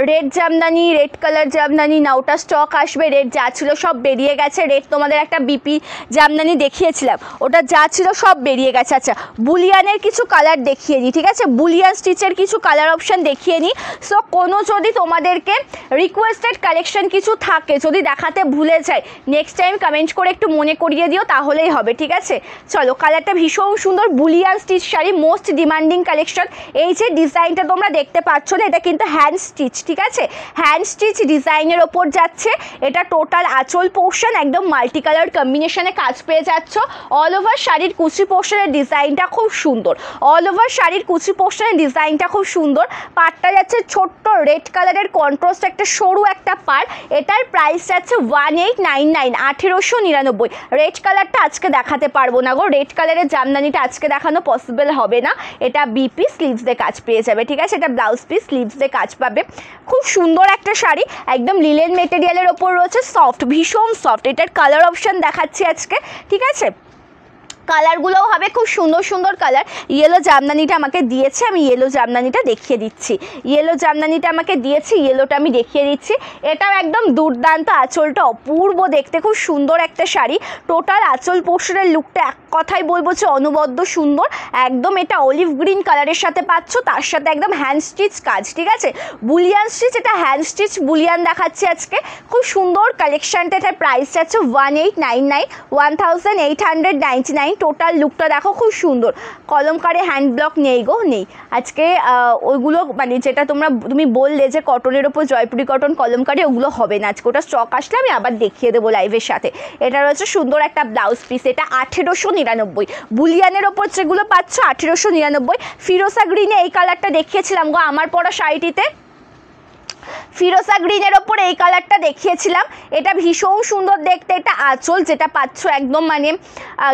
red Jamdani, red colour Jamdani, না ওটা স্টক আসবে, রেড যা ছিল সব বেরিয়ে গেছে। রেড তোমাদের একটা বিপি জামদানি দেখিয়েছিলাম, ওটা যা ছিল সব বেরিয়ে গেছে। আচ্ছা, বুলিয়ানের কিছু কালার দেখিয়ে নিই, ঠিক আছে, বুলিয়ান স্টিচের কিছু কালার অপশান দেখিয়ে নিই। সো কোনো যদি তোমাদেরকে রিকোয়েস্টেড কালেকশন কিছু থাকে, যদি দেখাতে ভুলে যায়, নেক্সট টাইম কমেন্ট করে একটু মনে করিয়ে দিও, তাহলেই হবে, ঠিক আছে। চলো, কালারটা ভীষণ সুন্দর, Boolean stitch sari, most demanding collection. এই যে ডিজাইনটা তোমরা দেখতে পাচ্ছ না, এটা কিন্তু হ্যান্ড স্টিচ, ঠিক আছে, হ্যান্ড স্টিচ ডিজাইনের ওপর যাচ্ছে। এটা টোটাল আঁচল পোর্শন, একদম মাল্টি কালার কম্বিনেশনে কাজ পেয়ে যাচ্ছ। অল ওভার শাড়ির কুচি পোর্শনের ডিজাইনটা খুব সুন্দর, অল ওভার শাড়ির কুচি পোর্শনের ডিজাইনটা খুব সুন্দর। পাড়টা যাচ্ছে ছোট্ট রেড কালারের কন্ট্রাস্ট একটা সরু একটা পাড়। এটার প্রাইস যাচ্ছে 1899, 1899। রেড কালারটা আজকে দেখাতে পারবো না গো, রেড কালারের জামদানিটা আজকে দেখানো পসিবল হবে না। এটা বিপি স্লিভস দিয়ে কাজ পেয়ে যাবে, ঠিক আছে, এটা ব্লাউজ পিস স্লিভস দিয়ে কাজ পাবে। খুব সুন্দর একটা শাড়ি, একদম লিলেন মেটেরিয়ালের ওপর রয়েছে, সফট, ভীষণ সফট। এটার কালার অপশান দেখাচ্ছি আজকে, ঠিক আছে, কালারগুলোও হবে খুব সুন্দর সুন্দর কালার। ইয়েলো জামদানিটা আমাকে দিয়েছে, আমি ইয়েলো জামদানিটা দেখিয়ে দিচ্ছি, ইয়েলো জামদানিটা আমাকে দিয়েছে, ইয়েলোটা আমি দেখিয়ে দিচ্ছি। এটাও একদম দুর্দান্ত, আঁচলটা অপূর্ব দেখতে, খুব সুন্দর একটা শাড়ি। টোটাল আঁচল পোর্শনের লুকটা এক কথাই বলবো যে অনবদ্য সুন্দর। একদম এটা অলিভ গ্রিন কালারের সাথে পাচ্ছ, তার সাথে একদম হ্যান্ড স্টিচ কাজ, ঠিক আছে, বুলিয়ান স্টিচ, এটা হ্যান্ড স্টিচ বুলিয়ান দেখাচ্ছি আজকে। খুব সুন্দর কালেকশানটা, এটার প্রাইস আছে 1899, 1899। টোটাল লুকটা দেখো, খুব সুন্দর। কলমকারে হ্যান্ড ব্লক নেই গো, নেই আজকে। ওইগুলো মানে যেটা তুমি বললে যে কটনের ওপর জয়পুরি কটন কলমকারি, ওগুলো হবে না আজকে, ওটা স্টক আসলে আমি আবার দেখিয়ে দেবো লাইভের সাথে। এটা রয়েছে সুন্দর একটা ব্লাউজ পিস, এটা 1899। বুলিয়ানের ওপর যেগুলো পাচ্ছ 1899। ফিরোজা গ্রিনে এই কালারটা দেখিয়েছিলাম গো আমার পরা শাড়িটিতে, ফিরোজা গ্রিনের ওপর এই কালারটা দেখিয়েছিলাম। এটা ভীষণ সুন্দর দেখতে, এটা আঁচল যেটা পাচ্ছ একদম মানে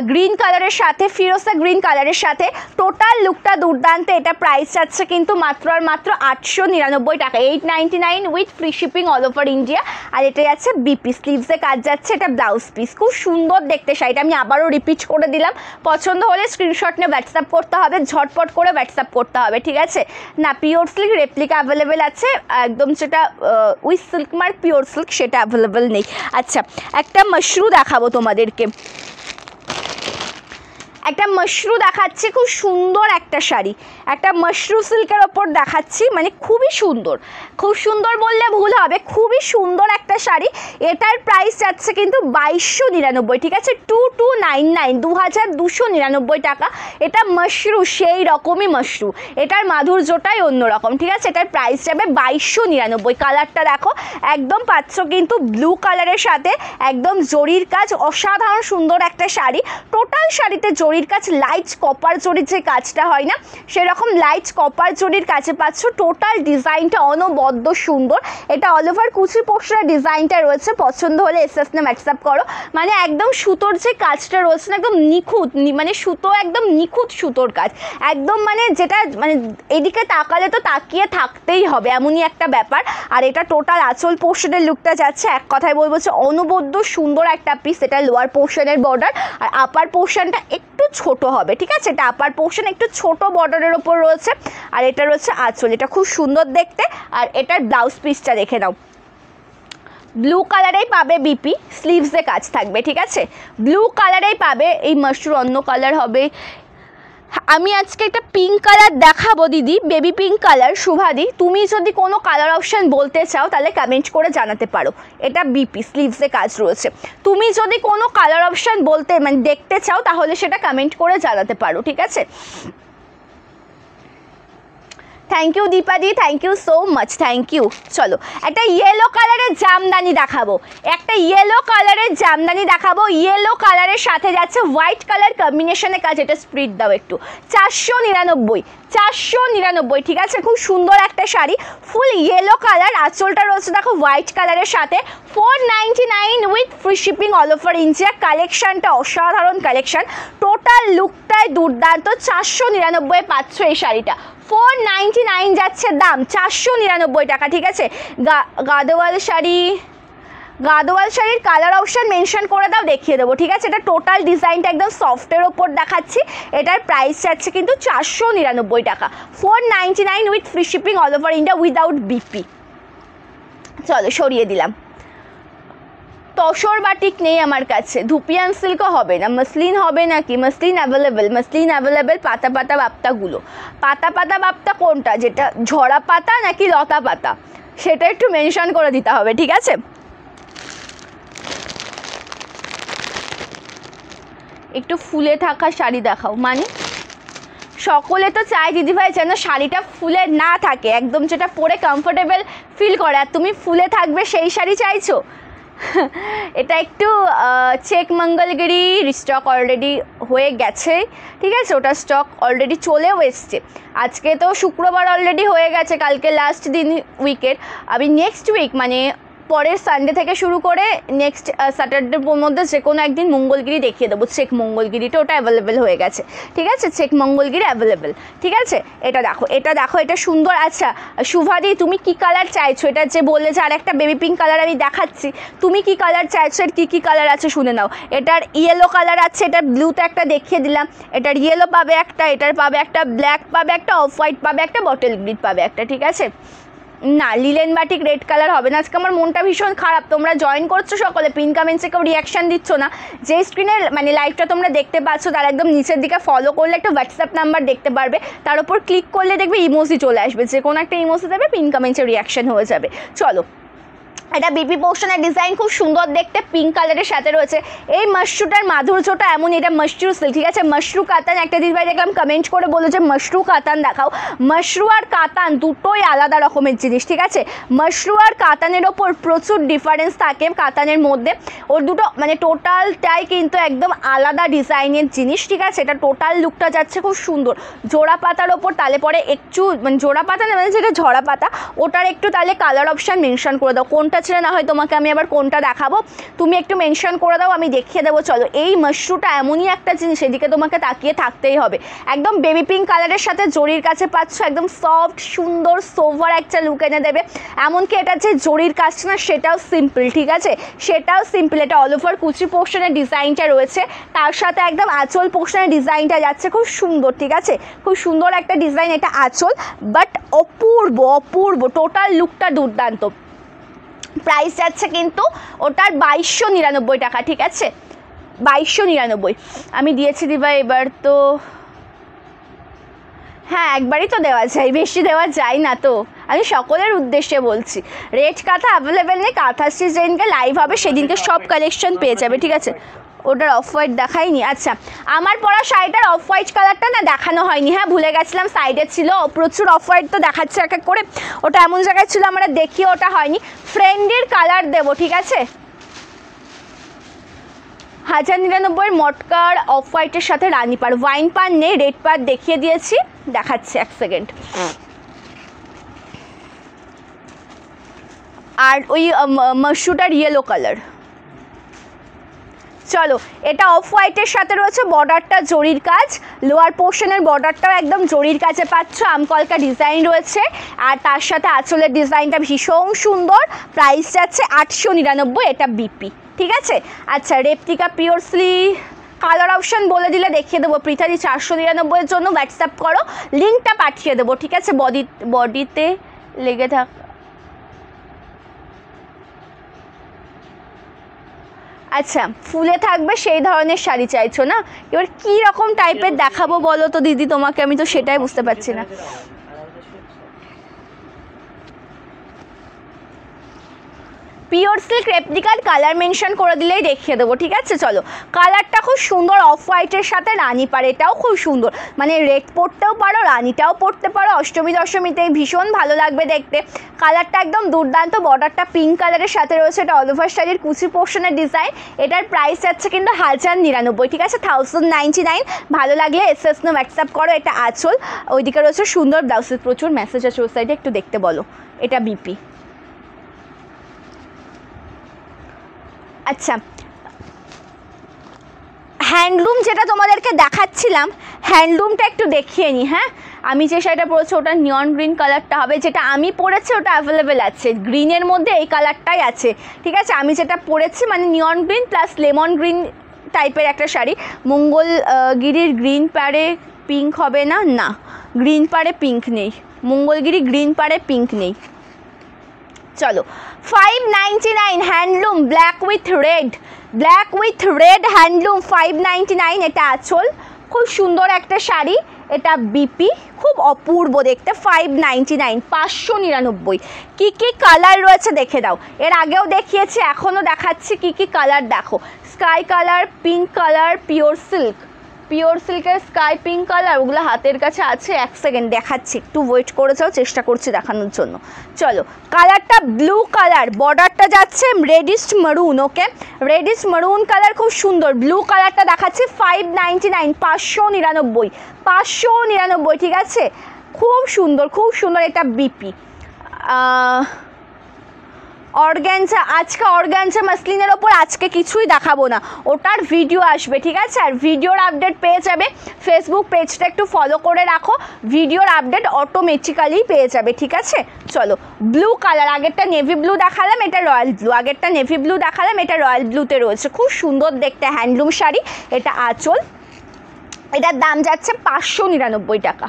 গ্রিন কালারের সাথে, ফিরোজা গ্রিন কালারের সাথে। টোটাল লুকটা দুর্দান্ত। এটা প্রাইস যাচ্ছে কিন্তু মাত্র আর মাত্র 899 টাকা, 899 with free shipping all over India. আর এটা যাচ্ছে বিপি স্লিভসে কাজ যাচ্ছে, এটা ব্লাউজ পিস, খুব সুন্দর দেখতে শাড়িটা। আমি আবারও রিপিট করে দিলাম, পছন্দ হলে স্ক্রিনশট নিয়ে হোয়াটসঅ্যাপ করতে হবে, ঝটপট করে হোয়াটসঅ্যাপ করতে হবে, ঠিক আছে। না, পিওর সিল্ক রেপ্লিকা অ্যাভেলেবেল আছে, একদম যেটা with silk mark pure silk সেটা অ্যাভেলেবেল নেই। আচ্ছা, একটা মাশরু দেখাবো তোমাদেরকে, একটা মাশরু দেখাচ্ছি, খুব সুন্দর একটা শাড়ি, একটা মাশরু সিল্কের ওপর দেখাচ্ছি, মানে খুবই সুন্দর, খুব সুন্দর বললে ভুল হবে, খুবই সুন্দর একটা শাড়ি। এটার প্রাইস যাচ্ছে কিন্তু 2299, ঠিক আছে, 2299, 2299 টাকা। এটা মাশরু, সেই রকমই মাশরু, এটার মাধুর্যটাই অন্যরকম, ঠিক আছে। এটার প্রাইস যাবে 2299। কালারটা দেখো, একদম পাচ্ছ কিন্তু ব্লু কালারের সাথে একদম জরির কাজ, অসাধারণ সুন্দর একটা শাড়ি। টোটাল শাড়িতে জরির কাজ, লাইট কপার জরির যে কাজটা হয় না, সেরকম লাইট কপার জরির কাছে পাচ্ছ। টোটাল ডিজাইনটা অনবদ্য সুন্দর। এটা অল ওভার কুচি পোর্শনের ডিজাইনটা রয়েছে, পছন্দ হলে এসএস না হোয়াটসঅ্যাপ করো। মানে একদম সুতোর যে কাজটা রয়েছে না, একদম নিখুঁত, মানে সুতো একদম নিখুঁত সুতোর কাজ, একদম মানে যেটা মানে এদিকে তাকালে তো তাকিয়ে থাকতেই হবে, এমনই একটা ব্যাপার। আর এটা টোটাল আঁচল পোর্শনের লুকটা যাচ্ছে, এক কথায় বলবো যে অনবদ্য সুন্দর একটা পিস। এটা লোয়ার পোর্শনের বর্ডার, আর আপার পোর্শনটা একটু ছোট হবে, ঠিক আছে, এটা আপার পোর্শন একটু ছোট বর্ডারের ওপর রয়েছে। আর এটা রয়েছে আঁচল, এটা খুব সুন্দর দেখতে। আর এটার ব্লাউজ পিসটা দেখে নাও, ব্লু কালারেই পাবে, বিপি স্লিভসে কাজ থাকবে, ঠিক আছে, ব্লু কালারেই পাবে। এই মাশরু অন্য কালার হবে। আমি আজকে একটা পিঙ্ক কালার দেখাবো দিদি, বেবি পিঙ্ক কালার। শুভাদি, তুমি যদি কোনো কালার অপশান বলতে চাও তাহলে কমেন্ট করে জানাতে পারো। এটা বিপি স্লিভসে কাজ রয়েছে। তুমি যদি কোনো কালার অপশান বলতে মানে দেখতে চাও তাহলে সেটা কমেন্ট করে জানাতে পারো, ঠিক আছে। থ্যাংক ইউ দীপাদি, thank you so much, thank you. চলো, একটা ইয়েলো কালারের জামদানি দেখাবো, একটা ইয়েলো কালারের জামদানি দেখাবো। ইয়েলো কালারের সাথে যাচ্ছে হোয়াইট কালার কম্বিনেশনে কাজ। এটা স্প্রিট দাও একটু, 499, 499, ঠিক আছে, খুব সুন্দর একটা শাড়ি, ফুল ইয়েলো কালার। আঁচলটা রয়েছে দেখো হোয়াইট কালারের সাথে, 499 with free shipping all over India. কালেকশানটা অসাধারণ কালেকশান, টোটাল লুকটাই দুর্দান্ত। 499 পাচ্ছ এই শাড়িটা, 499 যাচ্ছে দাম, 499 টাকা, ঠিক আছে। গাদোয়াল শাড়ির কালার অপশান মেনশন করে দাও, দেখিয়ে দেবো, ঠিক আছে। এটা টোটাল ডিজাইনটা একদম সফটের ওপর দেখাচ্ছি। এটার প্রাইস যাচ্ছে কিন্তু 499 টাকা, 499 with free shipping all over India without BP. চলো সরিয়ে দিলাম। তসর বাটিক নেই আমার কাছে, ধুপিয়ান সিল্কও হবে না, মসলিন হবে নাকি? Muslin available. পাতা পাতা বাপ্তাগুলো, পাতা পাতা বাপ্তা কোনটা, যেটা ঝরা পাতা নাকি লতা পাতা, সেটা একটু মেনশন করে দিতে হবে, ঠিক আছে? একটু ফুলে থাকা শাড়ি দেখাও। মানে সকলে তো চাই দিদিভাই যেন শাড়িটা ফুলে না থাকে, একদম যেটা পরে কমফোর্টেবল ফিল করে, আর তুমি ফুলে থাকবে সেই শাড়ি চাইছো? এটা একটু চেক মঙ্গলগিরি স্টক অলরেডি হয়ে গেছে, ঠিক আছে? ওটা স্টক অলরেডি চলেও এসছে। আজকে তো শুক্রবার অলরেডি হয়ে গেছে, কালকে লাস্ট দিন উইকের। আমি নেক্সট উইক মানে পরের সানডে থেকে শুরু করে নেক্সট স্যাটারডের মধ্যে যে কোনো একদিন মঙ্গলগিরি দেখিয়ে দেবো। চেক মঙ্গলগিরিটা ওটা অ্যাভেলেবেল হয়ে গেছে, ঠিক আছে? চেক মঙ্গলগিরি অ্যাভেলেবেল, ঠিক আছে? এটা দেখো, এটা সুন্দর। আচ্ছা শুভাদি, তুমি কি কালার চাইছো? এটা যে বললে যে আর একটা বেবি পিঙ্ক কালার আমি দেখাচ্ছি, তুমি কি কালার চাইছো? এর কী কালার আছে শুনে নাও। এটার ইয়েলো কালার আছে, এটার ব্লুতে একটা দেখিয়ে দিলাম, এটার ইয়েলো পাবে একটা, এটার পাবে একটা, ব্ল্যাক পাবে একটা, অফ হোয়াইট পাবে একটা, বটল গ্রিন পাবে একটা, ঠিক আছে? না লিলেন বাটিক রেড কালার হবে না। আজকে আমার মনটা ভীষণ খারাপ, তোমরা জয়েন করছো সকলে, পিন কমেন্টসে কেউ রিয়াকশান দিচ্ছ না। যে স্ক্রিনে মানে লাইভটা তোমরা দেখতে পাচ্ছ তার একদম নিচের দিকে ফলো করলে একটা হোয়াটসঅ্যাপ নাম্বার দেখতে পারবে, তার উপর ক্লিক করলে দেখবে ইমোজি চলে আসবে, যে কোনো একটা ইমোজি দেবে, পিন কমেন্টসে রিয়াকশান হয়ে যাবে। চলো, এটা বিপি পোর্শনের ডিজাইন, খুব সুন্দর দেখতে, পিঙ্ক কালারের সাথে রয়েছে। এই মাশরুটার মাধুর্যটা এমন, এটা মাশরু সিল্ক, ঠিক আছে? মাশরু কাতান, একটা দিদিভাই দেখলাম কমেন্ট করে বলে যে মাশরু কাতান দেখাও। মাশরু আর কাতান দুটোই আলাদা রকমের জিনিস, ঠিক আছে? মাশরু আর কাতানের ওপর প্রচুর ডিফারেন্স থাকে কাতানের মধ্যে, ওর দুটো মানে টোটালটাই কিন্তু একদম আলাদা ডিজাইনের জিনিস, ঠিক আছে? এটা টোটাল লুকটা যাচ্ছে খুব সুন্দর। জোড়া পাতার ওপর তাহলে পরে একটু মানে জোড়া পাতা না, মানে যেটা ঝরা পাতা, ওটার একটু তাহলে কালার অপশান মেনশন করে দাও, কোনটা ছেড়ে না হয় তোমাকে আমি আবার কোনটা দেখাবো, তুমি একটু মেনশন করে দাও, আমি দেখিয়ে দেবো। চলো, এই মাশরুটা এমনই একটা জিনিস, এদিকে তোমাকে তাকিয়ে থাকতেই হবে। একদম বেবি পিঙ্ক কালারের সাথে জরির কাছে পাচ্ছ, একদম সফট সুন্দর সোভার একটা লুক এনে দেবে। এমনকি এটা যে জরির কাজটা না সেটাও সিম্পল, ঠিক আছে? সেটাও সিম্পল। এটা অল ওভার কুচি পোর্শনের ডিজাইনটা রয়েছে, তার সাথে একদম আঁচল পোর্শনের ডিজাইনটা যাচ্ছে খুব সুন্দর, ঠিক আছে? খুব সুন্দর একটা ডিজাইন এটা আঁচল, বাট অপূর্ব অপূর্ব, টোটাল লুকটা দুর্দান্ত। প্রাইস যাচ্ছে কিন্তু ওটার 2299 টাকা, ঠিক আছে? 2299 আমি দিয়েছি দিবা, এবার তো হ্যাঁ একবারই তো দেওয়া যায়, বেশি দেওয়া যায় না তো, আমি সকলের উদ্দেশ্যে বলছি। রেড কাঁথা অ্যাভেলেবেল নেই, কাঁথা যেদিনকে লাইভ হবে সেদিনকে সব কালেকশন পেয়ে যাবে, ঠিক আছে? ওটার অফ হোয়াইট দেখাইনি। আচ্ছা, আমার পরা শাড়িটার অফ হোয়াইট কালারটা না দেখানো হয়নি, হ্যাঁ ভুলে গেছিলাম, সাইডে ছিল প্রচুর অফ হোয়াইট তো দেখাচ্ছে এক এক করে, ওটা এমন জায়গায় ছিল আমরা দেখিয়ে ওটা হয়নি। ফ্রেন্ডের কালার দেবো, ঠিক আছে? 1099 মটকার অফ হোয়াইটের সাথে রানি পার, ওয়াইন পার নেই, রেড পার দেখিয়ে দিয়েছি, দেখাচ্ছে এক সেকেন্ড। আর ওই মাশরুটার ইয়েলো কালার। চলো, এটা অফ হোয়াইটের সাথে রয়েছে, বর্ডারটা জরির কাজ, লোয়ার পোর্শনের বর্ডারটাও একদম জরির কাছে পাচ্ছ, আমকলকা ডিজাইন রয়েছে, আর তার সাথে আঁচলের ডিজাইনটা ভীষণ সুন্দর। প্রাইস যাচ্ছে 899, এটা বিপি, ঠিক আছে? আচ্ছা, রেপ্লিকা পিওরসলি কালার অপশান বলে দিলে দেখিয়ে দেবো। পৃথাদি 499 এর জন্য হোয়াটসঅ্যাপ করো, লিঙ্কটা পাঠিয়ে দেবো, ঠিক আছে? বডিতে লেগে থাক। আচ্ছা, ফুলে থাকবে সেই ধরনের শাড়ি চাইছো না? এবার কী রকম টাইপের দেখাবো বলো তো দিদি তোমাকে, আমি তো সেটাই বুঝতে পারছি না। পিওর সিল্ক রেপ্লিকার কালার মেনশন করে দিলেই দেখিয়ে দেবো, ঠিক আছে? চলো, কালারটা খুব সুন্দর, অফ হোয়াইটের সাথে রানি পার, এটাও খুব সুন্দর, মানে রেড পরতেও পারো, রানিটাও পরতে পারো, অষ্টমী দশমীতে ভীষণ ভালো লাগবে দেখতে। কালারটা একদম দুর্দান্ত, বর্ডারটা পিঙ্ক কালারের সাথে রয়েছে, এটা অল ওভার শাড়ির কুচি পোর্শনের ডিজাইন। এটার প্রাইস যাচ্ছে কিন্তু 1099, ঠিক আছে? 1099। ভালো লাগলে এসএস নো হোয়াটসঅ্যাপ করো। এটা আঁচল, ওইদিকে রয়েছে সুন্দর ব্লাউজের, প্রচুর মেসেজ আছে ওই সাইডে, একটু দেখতে বলো। এটা বিপি। আচ্ছা, হ্যান্ডলুম যেটা তোমাদেরকে দেখাচ্ছিলাম, হ্যান্ডলুমটা একটু দেখিয়ে নিই। হ্যাঁ, আমি যে শাড়িটা পরেছি ওটা নিয়ন গ্রিন কালারটা হবে, যেটা আমি পরেছি ওটা অ্যাভেলেবেল আছে, গ্রিনের মধ্যে এই কালারটাই আছে, ঠিক আছে? আমি যেটা পরেছি মানে নিয়ন গ্রিন প্লাস লেমন গ্রিন টাইপের একটা শাড়ি। মঙ্গলগিরির গ্রিন পাড়ে পিঙ্ক হবে না, না গ্রিন পাড়ে পিঙ্ক নেই, মঙ্গলগিরি গ্রিন পাড়ে পিঙ্ক নেই। চলো 599 handloom black with red handloom 599 এটা আঁচল, খুব সুন্দর একটা শাড়ি, এটা বিপি, খুব অপূর্ব দেখতে 599 599। কী কী কালার রয়েছে দেখে দাও, এর আগেও দেখিয়েছি এখনও দেখাচ্ছি কী কী কালার দেখো। Sky colour, pink colour, pure সিল্কের স্কাই পিঙ্ক কালার, ওগুলো হাতের কাছে আছে, এক সেকেন্ড দেখাচ্ছি, একটু ওয়েট করে যাও, চেষ্টা করছি দেখানোর জন্য। চলো কালারটা ব্লু কালার, বর্ডারটা যাচ্ছে রেডিশ মারুন, ওকে রেডিশ মারুন কালার, খুব সুন্দর। ব্লু কালারটা দেখাচ্ছি 599 599, ঠিক আছে, খুব সুন্দর এটা বিপি। অর্গ্যানজা, আজকে অর্গ্যানজা মাসলিনের ওপর আজকে কিছুই দেখাবো না, ওটার ভিডিও আসবে, ঠিক আছে, আর ভিডিওর আপডেট পেয়ে যাবে। ফেসবুক পেজটা একটু ফলো করে রাখো, ভিডিওর আপডেট অটোমেটিক্যালি পেয়ে যাবে, ঠিক আছে। চলো ব্লু কালার, আগেরটা নেভি ব্লু দেখালাম, এটা রয়্যাল ব্লু, আগেরটা নেভি ব্লু দেখালাম, এটা রয়্যাল ব্লুতে রয়েছে, খুব সুন্দর দেখতে হ্যান্ডলুম শাড়ি, এটা আঁচল, এটার দাম যাচ্ছে 599 টাকা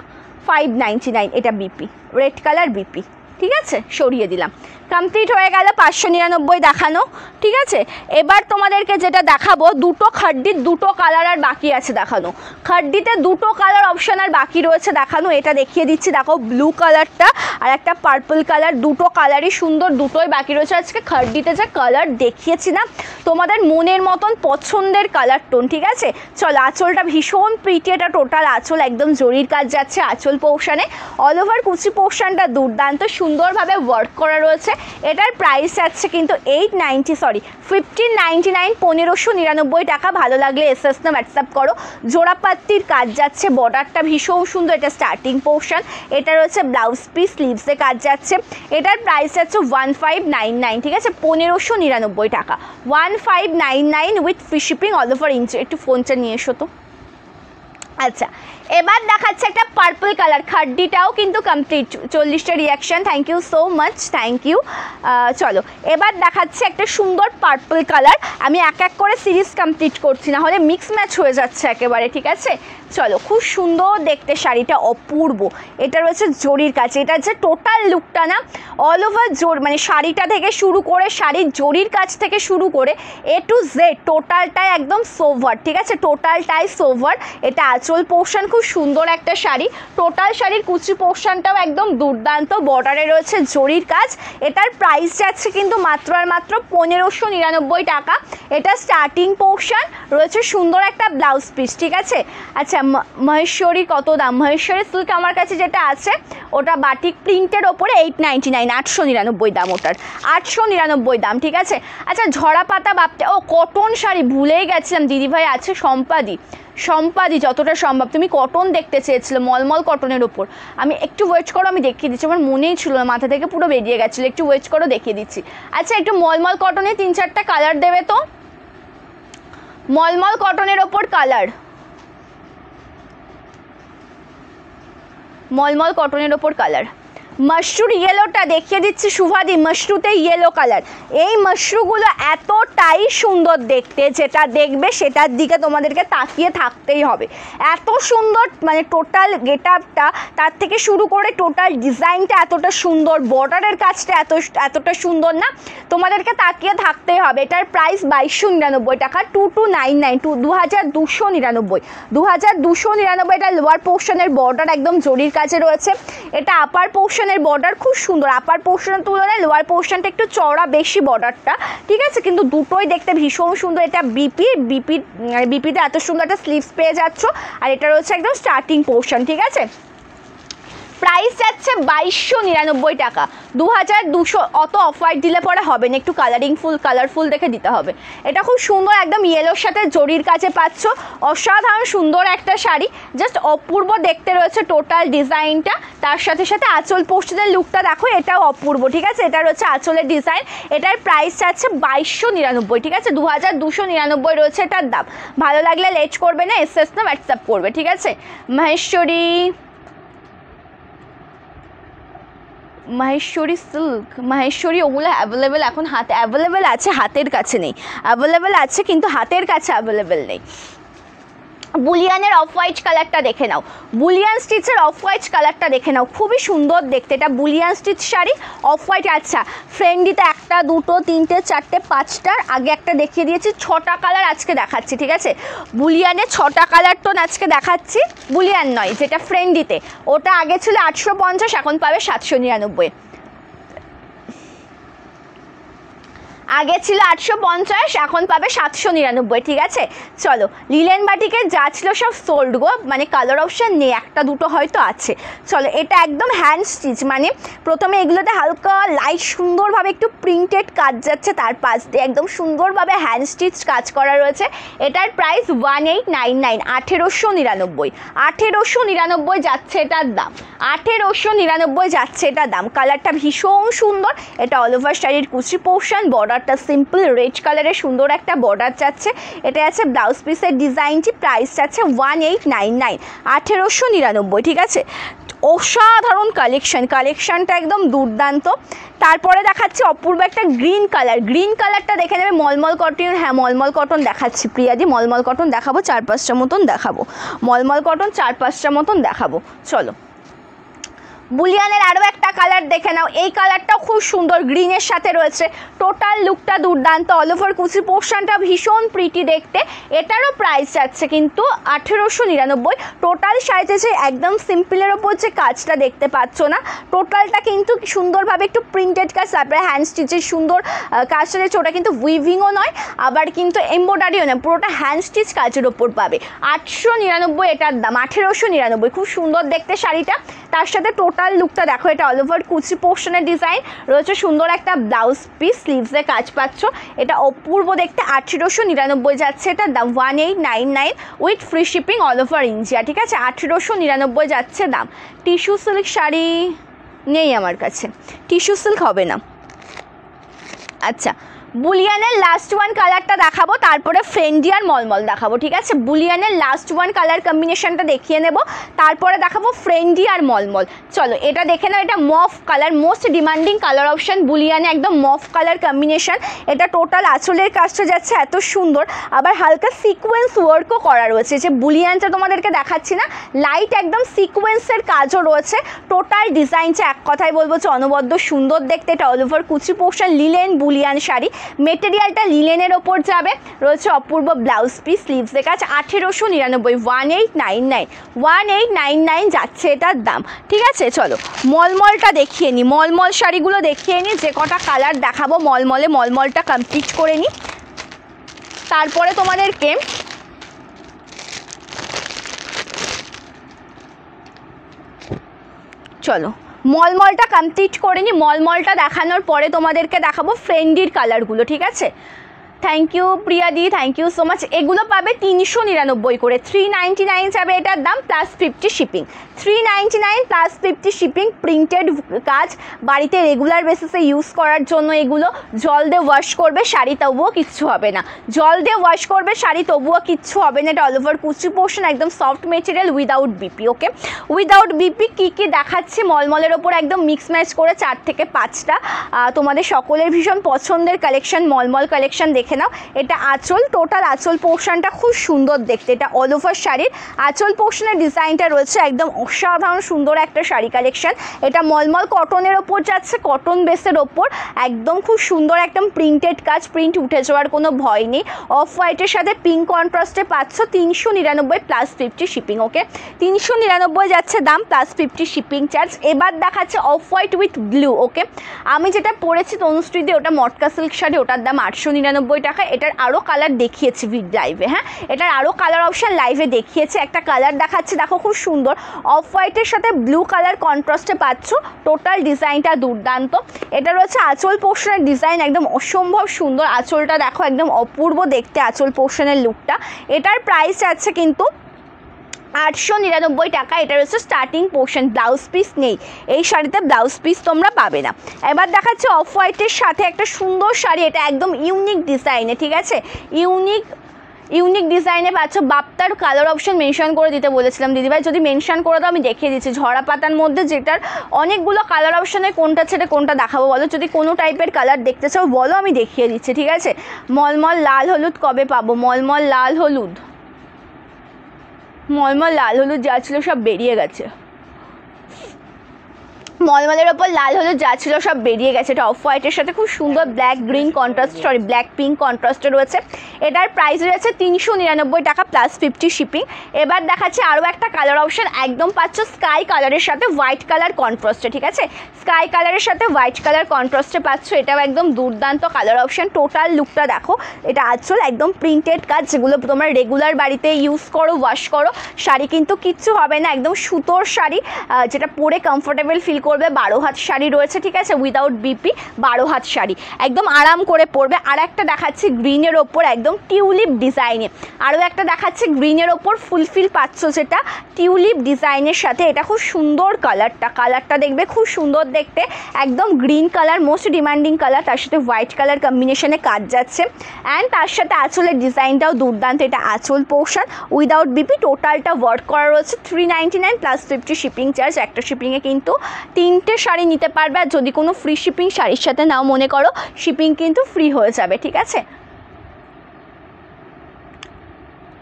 599, এটা বিপি, রেড কালার বিপি, ঠিক আছে, সরিয়ে দিলাম। কমপ্লিট হয়ে গেল 599 দেখানো, ঠিক আছে। এবার তোমাদেরকে যেটা দেখাবো, দুটো খাড্ডির দুটো কালার আর বাকি আছে দেখানো, খাড্ডিতে দুটো কালার অপশান আর বাকি রয়েছে দেখানো, এটা দেখিয়ে দিচ্ছি, দেখো ব্লু কালারটা আর একটা পার্পল কালার, দুটো কালারই সুন্দর, দুটোই বাকি রয়েছে। আজকে খাড্ডিতে যে কালার দেখিয়েছি না, তোমাদের মনের মতন পছন্দের কালার টোন, ঠিক আছে। চলো আঁচলটা ভীষণ প্রিটি, এটা টোটাল আঁচল একদম জরির কাজ যাচ্ছে আঁচল পোর্শনে, অল ওভার কুচি পোর্শনটা দুর্দান্ত সুন্দরভাবে ওয়ার্ক করা রয়েছে। এটার প্রাইস আছে কিন্তু 1599 1599 টাকা। ভালো লাগলে এসএস না হোয়াটসঅ্যাপ করো। জোড়াপাত্তির কাজ যাচ্ছে, বর্ডারটা ভীষণ সুন্দর, এটা স্টার্টিং পোর্শন, এটা রয়েছে ব্লাউজ পিস, স্লিভসে কাজ যাচ্ছে। এটার প্রাইস আছে 1599, ঠিক আছে, 1599 টাকা 1599 with free shipping all over India. একটু ফোনটা নিয়ে এসো তো। আচ্ছা এবার দেখাচ্ছে একটা পার্পল কালার, খাড্ডিটাও কিন্তু কমপ্লিট, 40টা reaction, thank you so much, thank you. চলো এবার দেখাচ্ছে একটা সুন্দর পার্পল কালার, আমি এক এক করে সিরিজ কমপ্লিট করছি, না হলে মিক্স ম্যাচ হয়ে যাচ্ছে একেবারে, ঠিক আছে। চলো খুব সুন্দর দেখতে শাড়িটা, অপূর্ব, এটা রয়েছে জরির কাছে, এটা হচ্ছে টোটাল লুকটা না অল ওভার জোর, মানে শাড়িটা থেকে শুরু করে, শাড়ির জরির কাছ থেকে শুরু করে এ টু জেড টোটালটাই একদম সোভার, ঠিক আছে, টোটালটাই সোভার। এটা আঁচল পোর্শন, খুব সুন্দর একটা শাড়ি, টোটাল শাড়ির কুচি পোর্শনটাও একদম দুর্দান্ত, বর্ডারে রয়েছে জরির কাজ। এটার প্রাইস যাচ্ছে কিন্তু মাত্র আর মাত্র 1599 টাকা। এটা স্টার্টিং পোর্শন রয়েছে, সুন্দর একটা ব্লাউজ পিস, ঠিক আছে। আচ্ছা মহেশ্বরী কত দাম? মহেশ্বরী সিল্ক আমার কাছে যেটা আছে ওটা বাটিক প্রিন্টের ওপরে 899, 899 দাম, ওটার 899 দাম, ঠিক আছে। আচ্ছা ঝরা পাতা বাপতে, ও কটন শাড়ি ভুলেই গেছিলাম, দিদিভাই আছে সম্পাদি যতটা সম্ভব, তুমি কটন দেখতে চেয়েছিলে, মলমল কটনের ওপর, আমি একটু ওয়েট করো, আমি দেখিয়ে দিচ্ছি, আমার মনেই ছিল না, মাথা থেকে পুরো বেরিয়ে গেছিলো, একটু ওয়েট করো দেখিয়ে দিচ্ছি। আচ্ছা একটু মলমল কটনে 3-4টা কালার দেবে তো, মলমল কটনের ওপর কালার, মলমল কটনের ওপর কালার, মাশরু ইয়েলোটা দেখিয়ে দিচ্ছি শুভাদি, মাশরুতে ইয়েলো কালার, এই মাশরুগুলো এতটাই সুন্দর দেখতে, যেটা দেখবে সেটার দিকে তোমাদেরকে তাকিয়ে থাকতেই হবে, এত সুন্দর, মানে টোটাল গেট আপটা, তার থেকে শুরু করে টোটাল ডিজাইনটা এতটা সুন্দর, বর্ডারের কাজটা এতটা সুন্দর না, তোমাদেরকে তাকিয়ে থাকতেই হবে। এটার প্রাইস 2299 টাকা, 2299, 2299, এটা লোয়ার পোর্শনের বর্ডার একদম জরির কাছে রয়েছে, এটা আপার পোর্শন বর্ডার খুব সুন্দর, আপার পোর্শনের তুলনায় লোয়ার পোর্শনটা একটু চওড়া বেশি বর্ডারটা, ঠিক আছে, কিন্তু দুটোই দেখতে ভীষণ সুন্দর। এটা বিপিতে এত সুন্দর একটা স্লিভস পেয়ে যাচ্ছ, আর এটা রয়েছে একদম স্টার্টিং পোর্শন, ঠিক আছে। প্রাইস যাচ্ছে 2299 টাকা, 2200, অত অফার দিলে পরে হবে না, একটু কালারফুল দেখে দিতে হবে। এটা খুব সুন্দর, একদম ইয়েলোর সাথে জরির কাছে পাচ্ছ, অসাধারণ সুন্দর একটা শাড়ি, জাস্ট অপূর্ব দেখতে রয়েছে টোটাল ডিজাইনটা, তার সাথে সাথে আঁচল পোস্টের লুকটা দেখো, এটাও অপূর্ব, ঠিক আছে, এটা রয়েছে আঁচলের ডিজাইন। এটার প্রাইস যাচ্ছে 2299, ঠিক আছে, 2299 রয়েছে এটার দাম। ভালো লাগলে লেট করবে না, এসএস না হোয়াটসঅ্যাপ করবে, ঠিক আছে। মাহেশ্বরী সিল্ক, মাহেশ্বরী ওগুলো অ্যাভেলেবেল এখন অ্যাভেলেবেল আছে, হাতের কাছে নেই, অ্যাভেলেবেল আছে কিন্তু হাতের কাছে অ্যাভেলেবেল নেই। বুলিয়ানের অফ হোয়াইট কালারটা দেখে নাও, বুলিয়ান স্টিচের অফ হোয়াইট কালারটা দেখে নাও, খুবই সুন্দর দেখতে। এটা Boolean stitch sari off white. আচ্ছা ফ্রেন্ডিতে 1 2 3 4 5টার আগে একটা দেখিয়ে দিয়েছি, 6টা কালার আজকে দেখাচ্ছি, ঠিক আছে। বুলিয়ানে 6টা কালার টোন আজকে দেখাচ্ছি, বুলিয়ান নয় যেটা ফ্রেন্ডিতে, ওটা আগে ছিল 850, এখন পাবে 799। আগে ছিল 850, এখন পাবে 799, ঠিক আছে। চলো লিলেন বাটিকের যা ছিল সব সোল্ড গো, মানে কালার অপশান নেই, 1 2 হয়তো আছে। চলো এটা একদম হ্যান্ড স্টিচ, মানে প্রথমে এগুলোতে হালকা লাইট সুন্দরভাবে একটু প্রিন্টেড কাজ যাচ্ছে, তার পাশ দিয়ে একদম সুন্দরভাবে হ্যান্ড স্টিচ কাজ করা রয়েছে। এটার প্রাইস 1899, 1899, 1899 যাচ্ছে এটার দাম, 1899 যাচ্ছে এটার দাম। কালারটা ভীষণ সুন্দর, এটা অল ওভার শাড়ির কুচি পোর্শন, বর্ডারটা সিম্পল রেড কালারের সুন্দর একটা বর্ডার যাচ্ছে। এটা আছে ব্লাউজ পিসের ডিজাইনটি, প্রাইস যাচ্ছে 1899, 1899, ঠিক আছে। অসাধারণ কালেকশনটা একদম দুর্দান্ত। তারপরে দেখাচ্ছি অপূর্ব একটা গ্রিন কালার, গ্রিন কালারটা দেখে নেবে মলমল কটন। হ্যাঁ মলমল কটন দেখাচ্ছি প্রিয়াদি, মলমল কটন দেখাবো 4-5টা মতন দেখাবো, মলমল কটন 4-5টা মতন দেখাবো। চলো বুলিয়ানের আরও একটা কালার দেখে নাও, এই কালারটাও খুব সুন্দর, গ্রিনের সাথে রয়েছে। টোটাল লুকটা দুর্দান্ত, অল ওভার কুচি পোর্শনটা ভীষণ প্রিটি দেখতে। এটারও প্রাইস যাচ্ছে কিন্তু 1899। টোটাল সাইজে যে একদম সিম্পলের ওপর যে কাজটা দেখতে পাচ্ছ না, টোটালটা কিন্তু সুন্দরভাবে একটু প্রিন্টেড কাজ, তারপরে হ্যান্ড স্টিচের সুন্দর কাজটা রয়েছে। ওটা কিন্তু উইভিংও নয়, আবার কিন্তু এমব্রয়ডারিও নয়, পুরোটা হ্যান্ড স্টিচ কাজের ওপর পাবে। 899 এটার দাম, 1899। খুব সুন্দর দেখতে শাড়িটা, তার সাথে টোটাল লুকটা দেখো। এটা অল ওভার কুচি পোর্শনের ডিজাইন রয়েছে, সুন্দর একটা ব্লাউজ পিস, স্লিভসে কাজ পাচ্ছ। এটা অপূর্ব দেখতে, 1899 যাচ্ছে এটার দাম, 1899 with free shipping all over India, ঠিক আছে। 1899 যাচ্ছে দাম। টিস্যু সিল্ক শাড়ি নেই আমার কাছে, টিস্যু সিল্ক হবে না। আচ্ছা বুলিয়ানের লাস্ট ওয়ান কালারটা দেখাবো, তারপরে ফ্রেন্ডি আর মলমল দেখাবো, ঠিক আছে। বুলিয়ানের লাস্ট ওয়ান কালার কম্বিনেশনটা দেখিয়ে নেব, তারপরে দেখাবো ফ্রেন্ডি আর মলমল। চলো এটা দেখে নাও, এটা mauve colour, most demanding colour option বুলিয়ানে, একদম মফ কালার কম্বিনেশন। এটা টোটাল আঁচলের কাজটা যাচ্ছে এত সুন্দর, আবার হালকা সিকোয়েন্স ওয়ার্কও করা রয়েছে। যে বুলিয়ানটা তোমাদেরকে দেখাচ্ছি না, লাইট একদম সিকোয়েন্সের কাজও রয়েছে। টোটাল ডিজাইনটা এক কথায় বলবো যে অনবদ্য সুন্দর দেখতে। এটা অল ওভার কুচি পোর্শন, লিলেন বুলিয়ান শাড়ি, মেটেরিয়ালটা লিলেনের ওপর যাবে, রয়েছে অপূর্ব ব্লাউজ পিস, স্লিভসে কাজ। 1899, 1899, 1899 যাচ্ছে এটার দাম, ঠিক আছে। চলো মলমলটা দেখিয়ে নিই, মলমল শাড়িগুলো দেখিয়ে নিই, যে কটা কালার দেখাবো মলমলটা কমপ্লিট করে নিই, তারপরে তোমাদেরকে চলো মলমলটা কমপ্লিট করে নিই। মলমলটা দেখানোর পরে তোমাদেরকে দেখাবো ফ্রেন্ডির কালারগুলো, ঠিক আছে। থ্যাংক ইউ প্রিয়াদি, থ্যাংক ইউ সো মাচ। এগুলো পাবে 399 করে, 399 যাবে এটার দাম, plus 50 shipping. 399 plus 50 shipping. Printed কাজ, বাড়িতে রেগুলার বেসিসে ইউজ করার জন্য এগুলো। জল দিয়ে ওয়াশ করবে শাড়ি, তবুও কিচ্ছু হবে না, জল দিয়ে ওয়াশ করবে শাড়ি তবুও কিচ্ছু হবে না। এটা অল ওভার কুচি পোর্শন, একদম সফট মেটেরিয়াল, উইদাউট বিপি, ওকে। উইদাউট বিপি কী কী দেখাচ্ছি মলমলের ওপর একদম মিক্স ম্যাচ করে 4 থেকে 5টা তোমাদের সকলের ভীষণ পছন্দের কালেকশন, মলমল কালেকশন দেখে নাও। এটা আঁচল, টোটাল আঁচল পোর্শনটা খুব সুন্দর দেখতে। এটা অল ওভার শাড়ির আঁচল পোর্শনের ডিজাইনটা রয়েছে, একদম অসাধারণ সুন্দর একটা শাড়ি কালেকশন। এটা মলমল কটনের ওপর যাচ্ছে, কটন বেসের ওপর, একদম খুব সুন্দর একদম প্রিন্টেড কাজ, প্রিন্ট উঠে যাওয়ার কোনো ভয় নেই। অফ হোয়াইটের সাথে পিঙ্ক কন্ট্রাস্টে পাচ্ছ, 399 প্লাস 50 শিপিং, ওকে। 399 যাচ্ছে দাম, প্লাস 50 শিপিং চার্জ। এবার দেখাচ্ছে অফ হোয়াইট উইথ ব্লু, ওকে। আমি যেটা পরেছি তনুশ্রীতে, ওটা মটকা সিল্ক শাড়ি, ওটার দাম 899 টাকা। এটার আরও কালার দেখিয়েছি লাইভে, হ্যাঁ এটার আরও কালার অপশান লাইভে দেখিয়েছে। একটা কালার দেখাচ্ছে দেখো, খুব সুন্দর অফ হোয়াইটের সাথে ব্লু কালার কন্ট্রাস্টে পাচ্ছ। টোটাল ডিজাইনটা দুর্দান্ত। এটা রয়েছে আঁচল পোর্শনের ডিজাইন, একদম অসম্ভব সুন্দর। আঁচলটা দেখো, একদম অপূর্ব দেখতে আঁচল পোর্শনের লুকটা। এটার প্রাইস আছে কিন্তু 899 টাকা। এটা রয়েছে স্টার্টিং পোর্শন, ব্লাউজ পিস নেই এই শাড়িতে, ব্লাউজ পিস তোমরা পাবে না। এবার দেখাচ্ছে অফ হোয়াইটের সাথে একটা সুন্দর শাড়ি, এটা একদম ইউনিক ডিজাইনে, ঠিক আছে। ইউনিক ডিজাইনে পাচ্ছ। বাপ্তার কালার অপশন মেনশন করে দিতে বলেছিলাম দিদিভাই, যদি মেনশন করে দাও আমি দেখিয়ে দিচ্ছি। ঝরা পাতার মধ্যে যেটার অনেকগুলো কালার অপশানে কোনটা ছেড়ে কোনটা দেখাবো বলো, যদি কোনো টাইপের কালার দেখতে চাও বলো, আমি দেখিয়ে দিচ্ছি, ঠিক আছে। মলমল লাল হলুদ কবে পাবো? মলমল লাল হলুদ মলমল লাল হলুদ যা ছিল সব বেরিয়ে গেছে, মলমলের ওপর লাল হলুদ যা ছিল সব বেরিয়ে গেছে। এটা অফ হোয়াইটের সাথে খুব সুন্দর black green contrast, sorry black pink কন্ট্রাস্টে রয়েছে। এটার প্রাইস রয়েছে 399 টাকা প্লাস 50 শিপিং। এবার দেখাচ্ছে আরও একটা কালার অপশন, একদম পাচ্ছ স্কাই কালারের সাথে হোয়াইট কালার কন্ট্রাস্টে, ঠিক আছে, স্কাই কালারের সাথে হোয়াইট কালার কন্ট্রাস্টে পাচ্ছ। এটাও একদম দুর্দান্ত কালার অপশন। টোটাল লুকটা দেখো, এটা আঁচল একদম প্রিন্টেড কাজ, যেগুলো তোমরা রেগুলার বাড়িতে ইউজ করো, ওয়াশ করো, শাড়ি কিন্তু কিচ্ছু হবে না, একদম সুতোর শাড়ি, যেটা পরে কমফোর্টেবল ফিল করবে। 12 হাত শাড়ি রয়েছে, ঠিক আছে, উইদাউট বিপি 12 হাত শাড়ি, একদম আরাম করে পরবে। আর একটা দেখাচ্ছি গ্রিনের ওপর একদম টিউলিপ ডিজাইনে, আরও একটা দেখাচ্ছি গ্রিনের ওপর ফুলফিল পাচ্ছ যেটা টিউলিপ ডিজাইনের সাথে। এটা খুব সুন্দর কালারটা দেখবে খুব সুন্দর দেখতে, একদম green colour most demanding colour, তার সাথে হোয়াইট কালার কম্বিনেশনে কাজ যাচ্ছে। অ্যান্ড তার সাথে আঁচলের ডিজাইনটাও দুর্দান্ত, এটা আঁচল পোর্শন উইদাউট বিপি, টোটালটা ওয়ার্ক করা রয়েছে। 399 প্লাস 50 শিপিং চার্জ। একটা শিপিংয়ে কিন্তু 3টে শাড়ি নিতে পারবে, আর যদি কোনো ফ্রি শিপিং শাড়ির সাথে নাও মনে করো, শিপিং কিন্তু ফ্রি হয়ে যাবে, ঠিক আছে।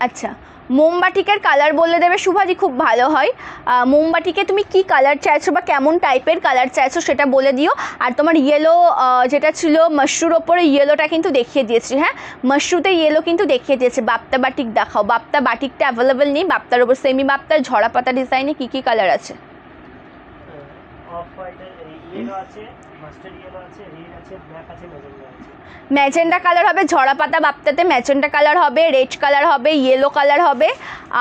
আচ্ছা, মোমবাটিকের কালার বলে দেবে শুভাজি, খুব ভালো হয়। মোমবাটিকে তুমি কি কালার চাইছো বা কেমন টাইপের কালার চাইছো সেটা বলে দিও। আর তোমার ইয়েলো যেটা ছিল মাশরুর ওপরে, ইয়েলোটা কিন্তু দেখিয়ে দিয়েছি, হ্যাঁ মাশরুতে ইয়েলো কিন্তু দেখিয়ে দিয়েছে। বাপ্তা বাটিক দেখাও, বাপ্তা বাটিকটা অ্যাভেলেবেল নেই, বাপ্তার ওপর সেমি বাপ্তার ঝরা পাতা ডিজাইনে কী কী কালার আছে? অফ হোয়াইটের ইয়েলো আছে, মাস্টার্ড ইয়েলো আছে, রেড আছে, ব্ল্যাক আছে, ম্যাজেন্ডা আছে। ম্যাজেন্ডা কালার হবে ঝরা পাতা বাপ্তাতে, ম্যাজেন্ডা কালার হবে, রেড কালার হবে, ইয়েলো কালার হবে,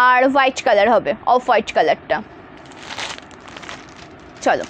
আর হোয়াইট কালার হবে, অফ হোয়াইট কালারটা। চলো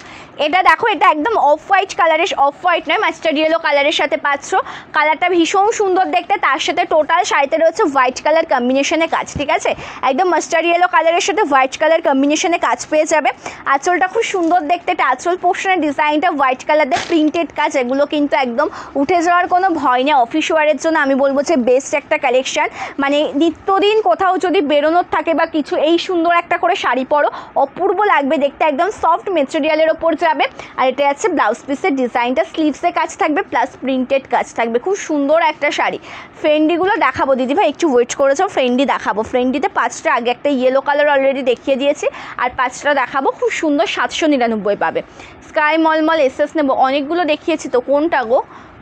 এটা দেখো, এটা একদম অফ হোয়াইট কালারের, অফ হোয়াইট নয় মাস্টার্ড ইয়েলো কালারের সাথে পাচ্ছ। কালারটা ভীষণ সুন্দর দেখতে, তার সাথে টোটাল শাড়িতে রয়েছে হোয়াইট কালার কম্বিনেশনে কাজ, ঠিক আছে, একদম মাস্টার্ড ইয়েলো কালারের সাথে হোয়াইট কালার কম্বিনেশনে কাজ পেয়ে যাবে। আঁচলটা খুব সুন্দর দেখতে, এটা আঁচল পোর্শনের ডিজাইনটা হোয়াইট কালার দিয়ে প্রিন্টেড কাজ, এগুলো কিন্তু একদম উঠে যাওয়ার কোনো ভয় নেই। অফিস ওয়ারের জন্য আমি বলবো যে বেস্ট একটা কালেকশান, মানে নিত্যদিন কোথাও যদি বেরোনোর থাকে বা কিছু, এই সুন্দর একটা করে শাড়ি পরো, অপূর্ব লাগবে দেখতে, একদম সফট মেটেরিয়ালের ওপর যাবে। আর এটা আছে ব্লাউজ পিসের ডিজাইনটা, স্লিভসে কাজ থাকবে প্লাস প্রিন্টেড কাজ থাকবে, খুব সুন্দর একটা শাড়ি। ফ্রেন্ডিগুলো দেখাবো দিদি ভাই, একটু ওয়েট করেছো, ফ্রেন্ডি দেখাবো। ফ্রেন্ডিতে 5টা, আগে একটা ইয়েলো কালার অলরেডি দেখিয়ে দিয়েছি, আর 5টা দেখাবো, খুব সুন্দর 799 পাবে। স্কাই মলমল এসএস নেবো, অনেকগুলো দেখিয়েছি তো, কোনটা গো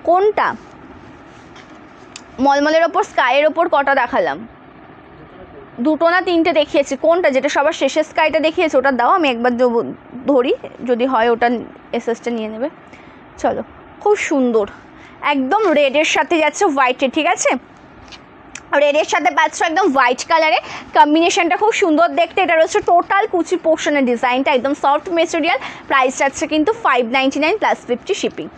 কোনটা? মলমলের ওপর স্কাইয়ের ওপর কটা দেখালাম? 2টো না 3টে দেখিয়েছি, কোনটা যেটা সবার শেষের স্কাইটা দেখিয়েছি ওটা দাও, আমি একবার ধরি, যদি হয় ওটা এসএসটা নিয়ে নেবে। চলো খুব সুন্দর, একদম রেডের সাথে যাচ্ছে হোয়াইটে, ঠিক আছে, রেডের সাথে পাচ্ছ একদম হোয়াইট কালারে, কম্বিনেশনটা খুব সুন্দর দেখতে। এটা রয়েছে টোটাল কুচি পোর্শনের ডিজাইনটা, একদম সফট মেটেরিয়াল, প্রাইস যাচ্ছে কিন্তু 599 প্লাস 50 শিপিং।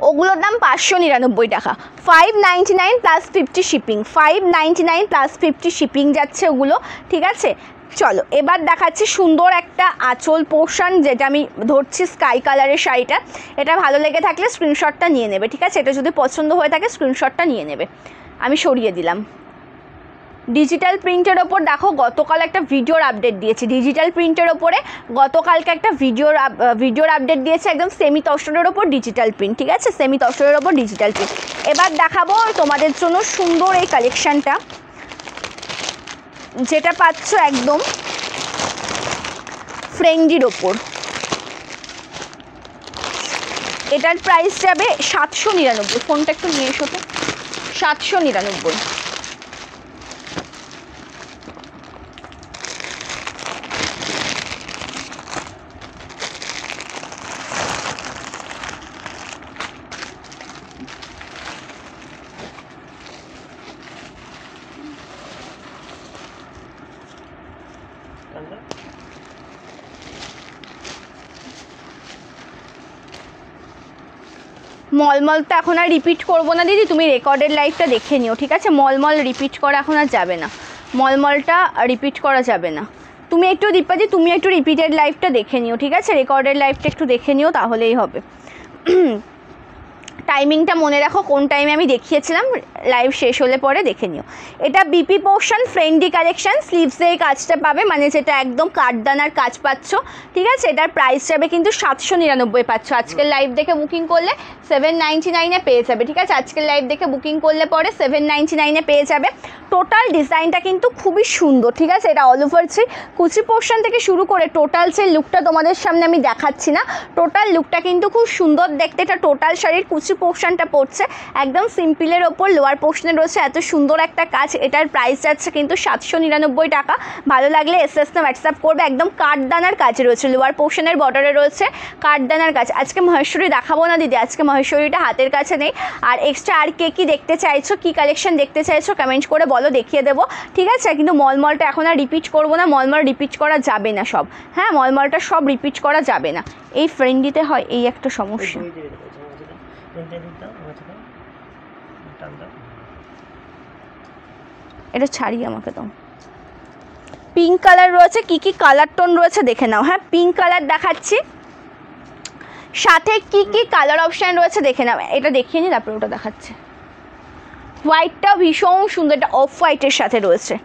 ওগুলোর দাম 599 টাকা, 599 প্লাস 50 শিপিং, 599 প্লাস 50 শিপিং যাচ্ছে ওগুলো, ঠিক আছে। চলো এবার দেখাচ্ছি সুন্দর একটা আঁচল পোর্শন, যেটা আমি ধরছি স্কাই কালারের শাড়িটা। এটা ভালো লেগে থাকলে স্ক্রিনশটটা নিয়ে নেবে, ঠিক আছে, এটা যদি পছন্দ হয়ে থাকে স্ক্রিনশটটা নিয়ে নেবে, আমি সরিয়ে দিলাম। ডিজিটাল প্রিন্টের ওপর দেখো, গতকাল একটা ভিডিওর আপডেট দিয়েছি, ডিজিটাল প্রিন্টের ওপরে গতকালকে একটা ভিডিওর আপডেট দিয়েছে, একদম সেমি তসরের ওপর ডিজিটাল প্রিন্ট, ঠিক আছে, সেমি তসরের ওপর ডিজিটাল প্রিন্ট। এবার দেখাবো তোমাদের জন্য সুন্দর এই কালেকশানটা, যেটা পাচ্ছ একদম ফ্রেন্ডির ওপর। এটার প্রাইস যাবে 799, ফোনটা একটু নিয়ে এসো তো, 799। মলমল তো এখন আর রিপিট করবো না দিদি, তুমি রেকর্ডের লাইভটা দেখে নিও, ঠিক আছে, মলমল রিপিট করা এখন আর যাবে না, মলমলটা রিপিট করা যাবে না। তুমি একটু দীপাজি, তুমি একটু রিপিটেড লাইভটা দেখে নিও, ঠিক আছে, রেকর্ডের লাইভটা একটু দেখে নিও, তাহলেই হবে। টাইমিংটা মনে রাখো, কোন টাইমে আমি দেখিয়েছিলাম, লাইভ শেষ হলে পরে দেখে নিও। এটা বিপি পোর্শন ফ্রেন্ডলি কালেকশন, স্লিভসে এই কাজটা পাবে, মানে যেটা একদম কাঠদানার কাজ পাচ্ছ, ঠিক আছে। এটার প্রাইস যাবে কিন্তু 799 পাচ্ছ। আজকের লাইভ দেখে বুকিং করলে 799-এ পেয়ে যাবে, ঠিক আছে। আজকের লাইভ দেখে বুকিং করলে পরে 799-এ পেয়ে যাবে। টোটাল ডিজাইনটা কিন্তু খুবই সুন্দর, ঠিক আছে। এটা অল ওভার কুচি পোর্শন থেকে শুরু করে টোটাল যে লুকটা তোমাদের সামনে আমি দেখাচ্ছি না, টোটাল লুকটা কিন্তু খুব সুন্দর দেখতে। এটা টোটাল শাড়ির কুচি পোর্শনটা পড়ছে একদম সিম্পলের ওপর, লোয়ার পোর্শনে রয়েছে এত সুন্দর একটা কাজ। এটার প্রাইস যাচ্ছে কিন্তু 799 টাকা। ভালো লাগলে এসএস না হোয়াটসঅ্যাপ করবে। একদম কাঠদানার কাজে রয়েছে, লোয়ার পোর্শনের বর্ডারে রয়েছে কাঠদানার কাজ। আজকে মহেশ্বরী দেখাবো না দিদি, আজকে মহেশ্বরীটা হাতের কাছে নেই। আর এক্সট্রা আর কে কী দেখতে চাইছো, কী কালেকশন দেখতে চাইছো কমেন্ট করে বলো, দেখিয়ে দেবো, ঠিক আছে। কিন্তু মলমলটা এখন আর রিপিট করবো না, মলমল রিপিট করা যাবে না সব, হ্যাঁ মলমলটা সব রিপিট করা যাবে না। এই ফ্রেন্ডিতে হয় এই একটা সমস্যা। এটা ছাড়িয়ে আমাকে দাও। পিঙ্ক কালার রয়েছে, কি কি কালার টোন রয়েছে দেখে নাও। হ্যাঁ পিঙ্ক কালার দেখাচ্ছি, সাথে কি কি কালার অপশান রয়েছে দেখে নাও। এটা দেখিয়ে নি তারপরে ওটা দেখাচ্ছে। হোয়াইটটা ভীষণ সুন্দর, এটা অফ হোয়াইটের সাথে রয়েছে,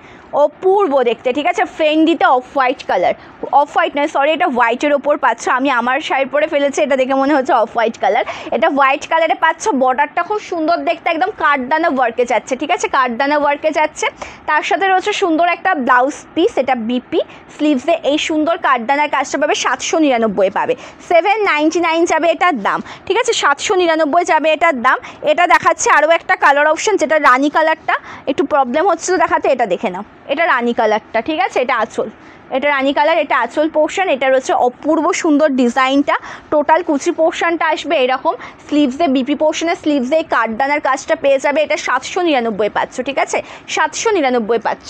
অপূর্ব দেখতে, ঠিক আছে। ফ্রেন্ডিতে off white colour, off white নয় সরি, এটা হোয়াইটের ওপর পাচ্ছ। আমি আমার শাড়ি পরে ফেলেছি, এটা দেখে মনে হচ্ছে অফ হোয়াইট কালার। এটা হোয়াইট কালারে পাচ্ছ, বর্ডারটা খুব সুন্দর দেখতে, একদম কাঠদানা ওয়ার্কে যাচ্ছে, ঠিক আছে, কাঠদানা ওয়ার্কে যাচ্ছে। তার সাথে রয়েছে সুন্দর একটা ব্লাউজ পিস, এটা বিপি স্লিভসে এই সুন্দর কাঠদানার কাজটা পাবে 799 পাবে। 799 যাবে এটার দাম, ঠিক আছে, 799 যাবে এটার দাম। এটা দেখাচ্ছে আরও একটা কালার অপশন, যেটা রানি কালারটা একটু প্রবলেম হচ্ছিল দেখাতে, এটা দেখে নাও। এটা রানি কালারটা, ঠিক আছে, এটা আঁচল, এটা রানি কালার, এটা আঁচল পোর্শন। এটা রয়েছে অপূর্ব সুন্দর ডিজাইনটা। টোটাল কুচি পোর্শনটা আসবে এরকম, স্লিভসে বিপি পোর্শনে স্লিভসে এই কাঠদানার কাজটা পেয়ে যাবে। এটা 799 পাচ্ছ, ঠিক আছে, 799 পাচ্ছ।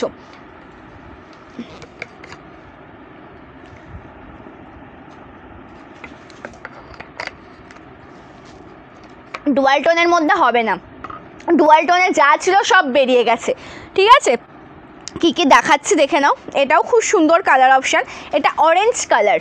ডুয়াল টোনের মধ্যে হবে না, ডুয়াল টোনে যা ছিল সব বেরিয়ে গেছে, ঠিক আছে। কী কী দেখাচ্ছি দেখে নাও। এটাও খুব সুন্দর কালার অপশান, এটা অরেঞ্জ কালার,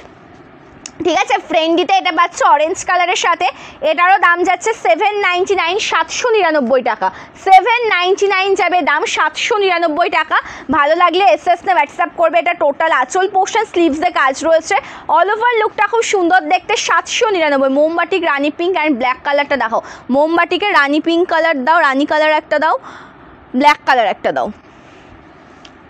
ঠিক আছে। ফ্রেন্ডিতে এটা পাচ্ছ অরেঞ্জ কালারের সাথে। এটারও দাম যাচ্ছে 799, 799 টাকা। 799 যাবে দাম, 799 টাকা। ভালো লাগলে এসএস না হোয়াটসঅ্যাপ করবে। এটা টোটাল আঁচল পোর্শন, স্লিভসে কাজ রয়েছে, অল ওভার লুকটা খুব সুন্দর দেখতে। 799। মোমবাটিক রানি পিঙ্ক অ্যান্ড ব্ল্যাক কালারটা দেখো, মোমবাটিকে রানি পিঙ্ক কালার দাও, রানি কালার একটা দাও, ব্ল্যাক কালার একটা দাও।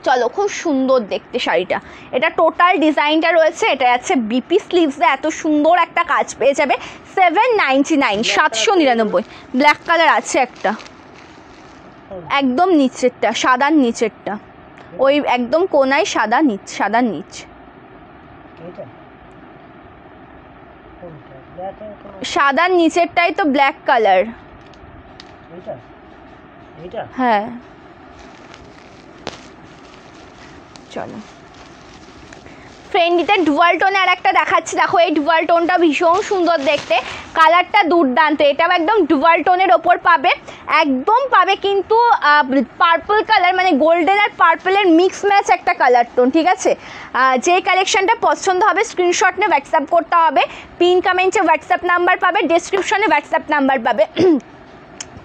চলো খুব সুন্দর দেখতে শাড়িটা। এটা টোটাল ডিজাইনটা রয়েছে, এটা আছে বিপি স্লিভসে এত সুন্দর একটা কাজ পেয়ে যাবে 799, 799। ব্ল্যাক কালার আছে একটা, একদম নিচেরটা, সাদার নিচেরটা, ওই একদম কোনায় সাদা নিচ, সাদার নিচ, সাদার নিচেরটাই তো ব্ল্যাক কালার। হ্যাঁ চলো। ফ্রেন্ডিতে ডুয়াল টোনে আর একটা দেখাচ্ছি, দেখো এই ডুয়াল টোনটা ভীষণ সুন্দর দেখতে, কালারটা দুর্দান্ত। এটাও একদম ডুয়াল টোনের ওপর পাবে, একদম পাবে কিন্তু পার্পল কালার, মানে গোল্ডেন আর পার্পলের মিক্স ম্যাচ একটা কালার টোন, ঠিক আছে। যে কালেকশনটা পছন্দ হবে স্ক্রিনশট নিয়ে হোয়াটসঅ্যাপ করতে হবে। পিন কমেন্টে হোয়াটসঅ্যাপ নাম্বার পাবে, ডেসক্রিপশনে হোয়াটসঅ্যাপ নাম্বার পাবে।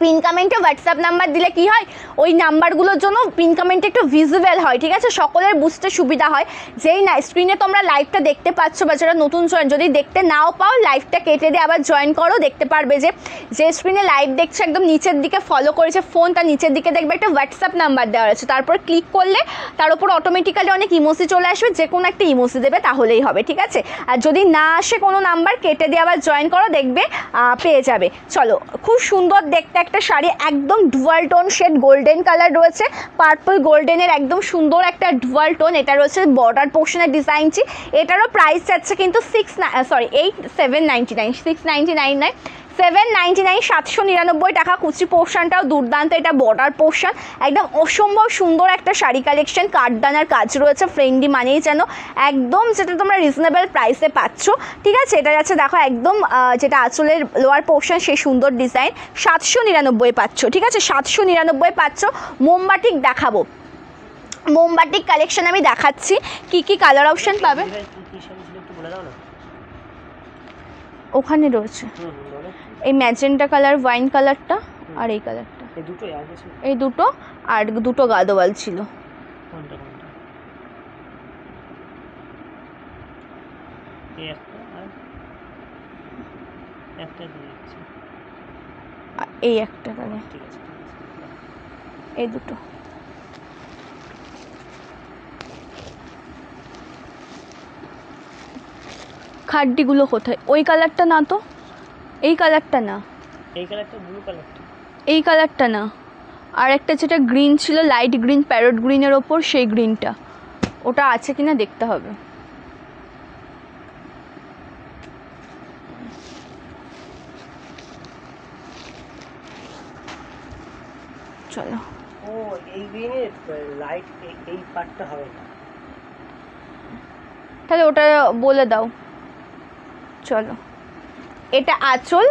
পিন কমেন্টে হোয়াটসঅ্যাপ নাম্বার দিলে কি হয়, ওই নাম্বারগুলোর জন্য পিন কমেন্টে একটু ভিজিবল হয়, ঠিক আছে, সকলের বুঝতে সুবিধা হয়। যেই না স্ক্রিনে তোমরা লাইভটা দেখতে পাচ্ছ বা যারা নতুন জয়েন, যদি দেখতে নাও পাও লাইভটা কেটে দিয়ে আবার জয়েন করো, দেখতে পারবে যে স্ক্রিনে লাইভ দেখছে একদম নিচের দিকে ফলো করেছে ফোনটা, নিচের দিকে দেখবে একটা হোয়াটসঅ্যাপ নাম্বার দেওয়া আছে, তারপর ক্লিক করলে তার উপর অটোমেটিক্যালি অনেক ইমোজি চলে আসবে, যে কোনো একটা ইমোজি দেবে তাহলেই হবে, ঠিক আছে। আর যদি না আসে কোনো নাম্বার, কেটে দিয়ে আবার জয়েন করো, দেখবে পেয়ে যাবে। চলো খুব সুন্দর দেখতে একটা শাড়ি, একদম dual tone shade, golden colour রয়েছে, পার্পল গোল্ডেনের একদম সুন্দর একটা ডুয়াল টোন। এটা রয়েছে বর্ডার পোর্শনের ডিজাইনটি। এটারও প্রাইস যাচ্ছে কিন্তু 799, 699 নয়, 799, 799 টাকা। কুচি পোর্শনটাও দুর্দান্ত, এটা বর্ডার পোর্শন, একদম অসম্ভব সুন্দর একটা শাড়ি কালেকশন, কাঠদানার কাজ রয়েছে। ফ্রেন্ডলি মানেই যেন একদম যেটা তোমরা রিজনেবল প্রাইসে পাচ্ছ, ঠিক আছে। এটা যাচ্ছে দেখো একদম যেটা আঁচলের লোয়ার পোর্শন, সেই সুন্দর ডিজাইন, 799 পাচ্ছ, ঠিক আছে, 799 পাচ্ছ। মোমবাটিক দেখাবো, মোমবাটিক কালেকশন আমি দেখাচ্ছি, কি কি কালার অপশন পাবে ওখানে রয়েছে। এই ম্যাজেন্টা কালার, ওয়াইন কালারটা আর এই কালারটা। এই দুটোই আগে ছিল এই দুটো আর দুটো গাদোয়াল ছিল। কোনটা কোনটা এই একটা আর একটা দিয়েছি এই একটা তাহলে ঠিক আছে এই দুটো। খাড্ডিগুলো কোথায়? ওই কালারটা না তো, এই কালারটা না, এই কালারটা ব্লু কালারটা, এই কালারটা না, আর একটা যেটা গ্রিন ছিল লাইট গ্রিন প্যারট গ্রিনের ওপর, সেই গ্রিনটা ওটা আছে কিনা দেখতে হবে। চলো ও এই গ্রিনের লাইট এই পার্টটা হবে না, তাহলে ওটা বলে দাও। চলো এটা আঁচল,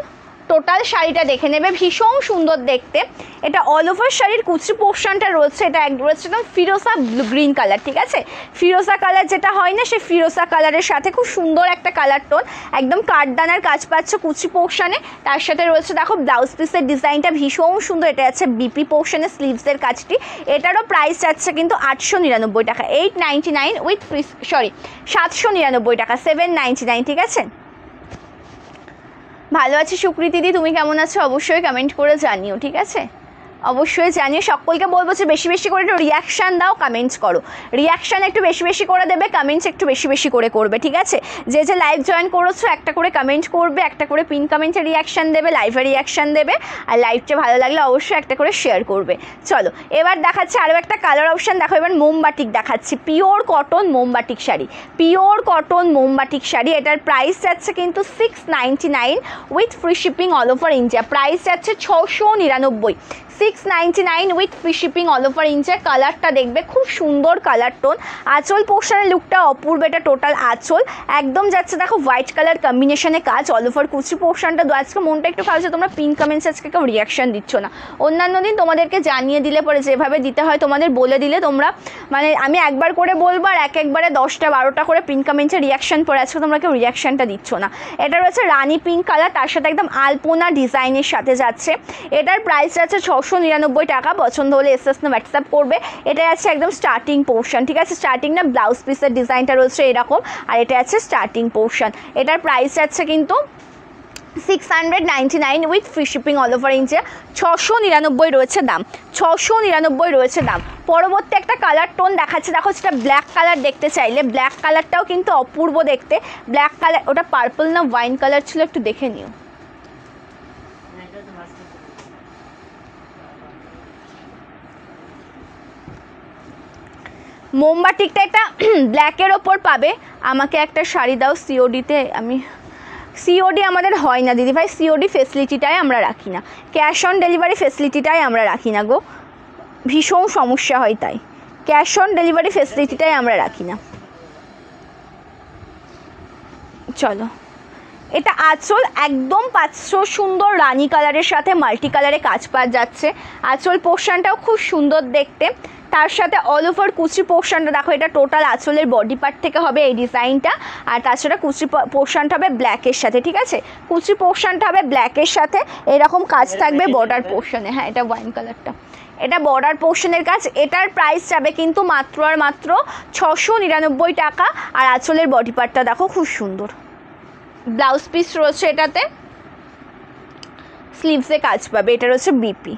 টোটাল শাড়িটা দেখে নেবে, ভীষণ সুন্দর দেখতে। এটা অল ওভার শাড়ির কুচি পোর্শনটা রয়েছে, এটা রয়েছে একদম ফিরোজা গ্রিন কালার, ঠিক আছে, ফিরোজা কালার যেটা হয় না সেই ফিরোজা কালারের সাথে খুব সুন্দর একটা কালার টোন, একদম কাঠদানার কাজ পাচ্ছে কুচি পোর্শনে। তার সাথে রয়েছে দেখো ব্লাউজ পিসের ডিজাইনটা ভীষণ সুন্দর, এটা আছে বিপি পোর্শনে স্লিভসের কাজটি। এটারও প্রাইস যাচ্ছে কিন্তু 899 টাকা, 899 উইথ সরি 799 টাকা, 799, ঠিক আছে। ভালো আছি সুকৃতি দি, তুমি কেমন আছো অবশ্যই কমেন্ট করে জানিও, ঠিক আছে, অবশ্যই জানিও। সকলকে বলবো যে বেশি বেশি করে একটু রিয়াকশান দাও, কমেন্টস করো, রিয়াকশান একটু বেশি বেশি করে দেবে, কমেন্টস একটু বেশি বেশি করে করবে, ঠিক আছে। যে যে লাইভ জয়েন করেছো একটা করে কমেন্ট করবে, একটা করে পিন কমেন্টে রিয়াকশান দেবে, লাইভে রিয়াকশান দেবে, আর লাইভটা ভালো লাগলে অবশ্যই একটা করে শেয়ার করবে। চলো এবার দেখাচ্ছি আরও একটা কালার অপশান, দেখো এবার মোমবাটিক দেখাচ্ছি, পিওর কটন মোমবাটিক শাড়ি, পিওর কটন মোমবাটিক শাড়ি। এটার প্রাইস যাচ্ছে কিন্তু 699 with free shipping all over India, price যাচ্ছে 699, 699 with free shipping all over India. কালারটা দেখবে খুব সুন্দর কালার টোন, আঁচল পোর্শনের লুকটা অপূর্ব, এটা টোটাল আঁচল একদম যাচ্ছে দেখো হোয়াইট কালার কম্বিনেশনে কাজ, অল ওভার কুচি পোর্শনটা। আজকে মনটা একটু খারাপ হচ্ছে, তোমরা পিন কমেন্টস আজকে কেউ রিয়াকশান দিচ্ছ না, অন্যান্য দিন তোমাদেরকে জানিয়ে দিলে পরে যেভাবে দিতে হয় তোমাদের বলে দিলে তোমরা, মানে আমি একবার করে বলবো আর একবারে 10টা 12টা করে পিন কমেন্টে রিয়াকশান পরে আজকে তোমরা কেউ রিয়াকশানটা দিচ্ছ না। এটা রয়েছে রানি পিঙ্ক কালার, তার সাথে একদম আলপনা ডিজাইনের সাথে যাচ্ছে। এটার প্রাইস যাচ্ছে 699 টাকা, পছন্দ হলে এসএস না হোয়াটসঅ্যাপ করবে। এটা আছে একদম স্টার্টিং পোর্শন, ঠিক আছে, স্টার্টিং না ব্লাউজ পিসের ডিজাইনটা রয়েছে এরকম, আর এটা আছে স্টার্টিং পোর্শন। এটার প্রাইস যাচ্ছে কিন্তু 699 with free shipping all over India, 699 রয়েছে দাম, 699 রয়েছে দাম। পরবর্তী একটা কালার টোন দেখাচ্ছে, দেখো সেটা ব্ল্যাক কালার দেখতে চাইলে ব্ল্যাক কালারটাও কিন্তু অপূর্ব দেখতে, ব্ল্যাক কালার, ওটা পার্পল না ওয়াইন কালার ছিল একটু দেখে নিও। মোমবাটিকটা একটা ব্ল্যাকের ওপর পাবে, আমাকে একটা শাড়ি দাও সিওডিতে, আমি সিওডি আমাদের হয় না দিদি ভাই, সিওডি ফেসিলিটিটাই আমরা রাখি না, ক্যাশ অন ডেলিভারি ফেসিলিটিটাই আমরা রাখি না গো, ভীষণ সমস্যা হয়, তাই ক্যাশ অন ডেলিভারি ফেসিলিটিটাই আমরা রাখি না। চলো এটা আঁচল একদম 500 সুন্দর রানি কালারের সাথে মাল্টি কালারে কাজ পাওয়া যাচ্ছে, আঁচল পোর্শনটাও খুব সুন্দর দেখতে, তার সাথে অল ওভার কুচি পোর্শনটা দেখো, এটা টোটাল আঁচলের বডি পার্ট থেকে হবে এই ডিজাইনটা, আর তাছাড়া কুচি পোর্শনটা হবে ব্ল্যাকের সাথে, ঠিক আছে, কুচি পোর্শনটা হবে ব্ল্যাকের সাথে, এরকম কাজ থাকবে বর্ডার পোর্শনে। হ্যাঁ এটা ওয়াইন কালারটা, এটা বর্ডার পোর্শনের কাজ। এটার প্রাইস যাবে কিন্তু মাত্র আর মাত্র 699 টাকা, আর আঁচলের বডি পার্টটা দেখো খুব সুন্দর, ব্লাউজ পিস রয়েছে এটাতে, স্লিভসে কাজ পাবে, এটা রয়েছে বিপি।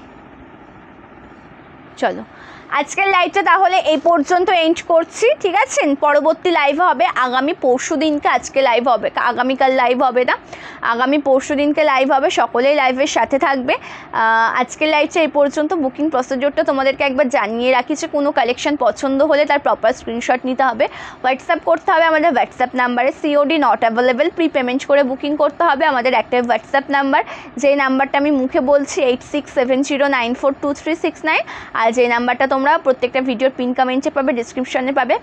চলো আজকের লাইভটা তাহলে এই পর্যন্ত এন্ড করছি, ঠিক আছে, পরবর্তী লাইভ হবে আগামী পরশু দিনকে, আজকে লাইভ হবে আগামীকাল লাইভ হবে না, আগামী পরশু দিনকে লাইভ হবে, সকলেই লাইভের সাথে থাকবে। আজকের লাইভটা এই পর্যন্ত। বুকিং প্রসিডিওরটা তোমাদেরকে একবার জানিয়ে রাখি যে কোনো কালেকশন পছন্দ হলে তার প্রপার স্ক্রিনশট নিতে হবে, হোয়াটসঅ্যাপ করতে হবে আমাদের হোয়াটসঅ্যাপ নাম্বারে, COD not available, pre payment করে বুকিং করতে হবে আমাদের একটা হোয়াটসঅ্যাপ নাম্বার, যেই নাম্বারটা আমি মুখে বলছি 8670942369, আর যে নাম্বারটা তোমরা প্রত্যেকটা ভিডিওর পিন কমেন্টে পাবে, ডিসক্রিপশনে পাবে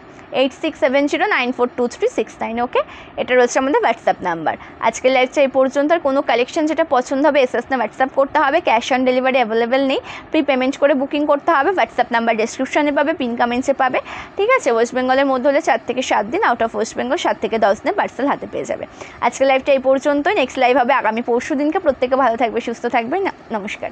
8670942369, ওকে, এটা রয়েছে আমাদের হোয়াটসঅ্যাপ নাম্বার। আজকের লাইভটা এই পর্যন্ত। আর কোনো কালেকশন যেটা পছন্দ হবে এসএস না হোয়াটসঅ্যাপ করতে হবে, ক্যাশ অন ডেলিভারি অ্যাভেলেবেল নেই, প্রি পেমেন্ট করে বুকিং করতে হবে, হোয়াটসঅ্যাপ নাম্বার ডিসক্রিপশনে পাবে, পিন কমেন্টসে পাবে, ঠিক আছে। ওয়েস্ট বেঙ্গলের মধ্যে হলে 4 থেকে 7 দিন, আউট অফ ওয়েস্ট বেঙ্গল 7 থেকে 10 দিনে পার্সেল হাতে পেয়ে যাবে। আজকের লাইভটা এই পর্যন্তই, নেক্সট লাইভ হবে আগামী পরশু দিনকে। প্রত্যেকে ভালো থাকবে, সুস্থ থাকবে, নমস্কার।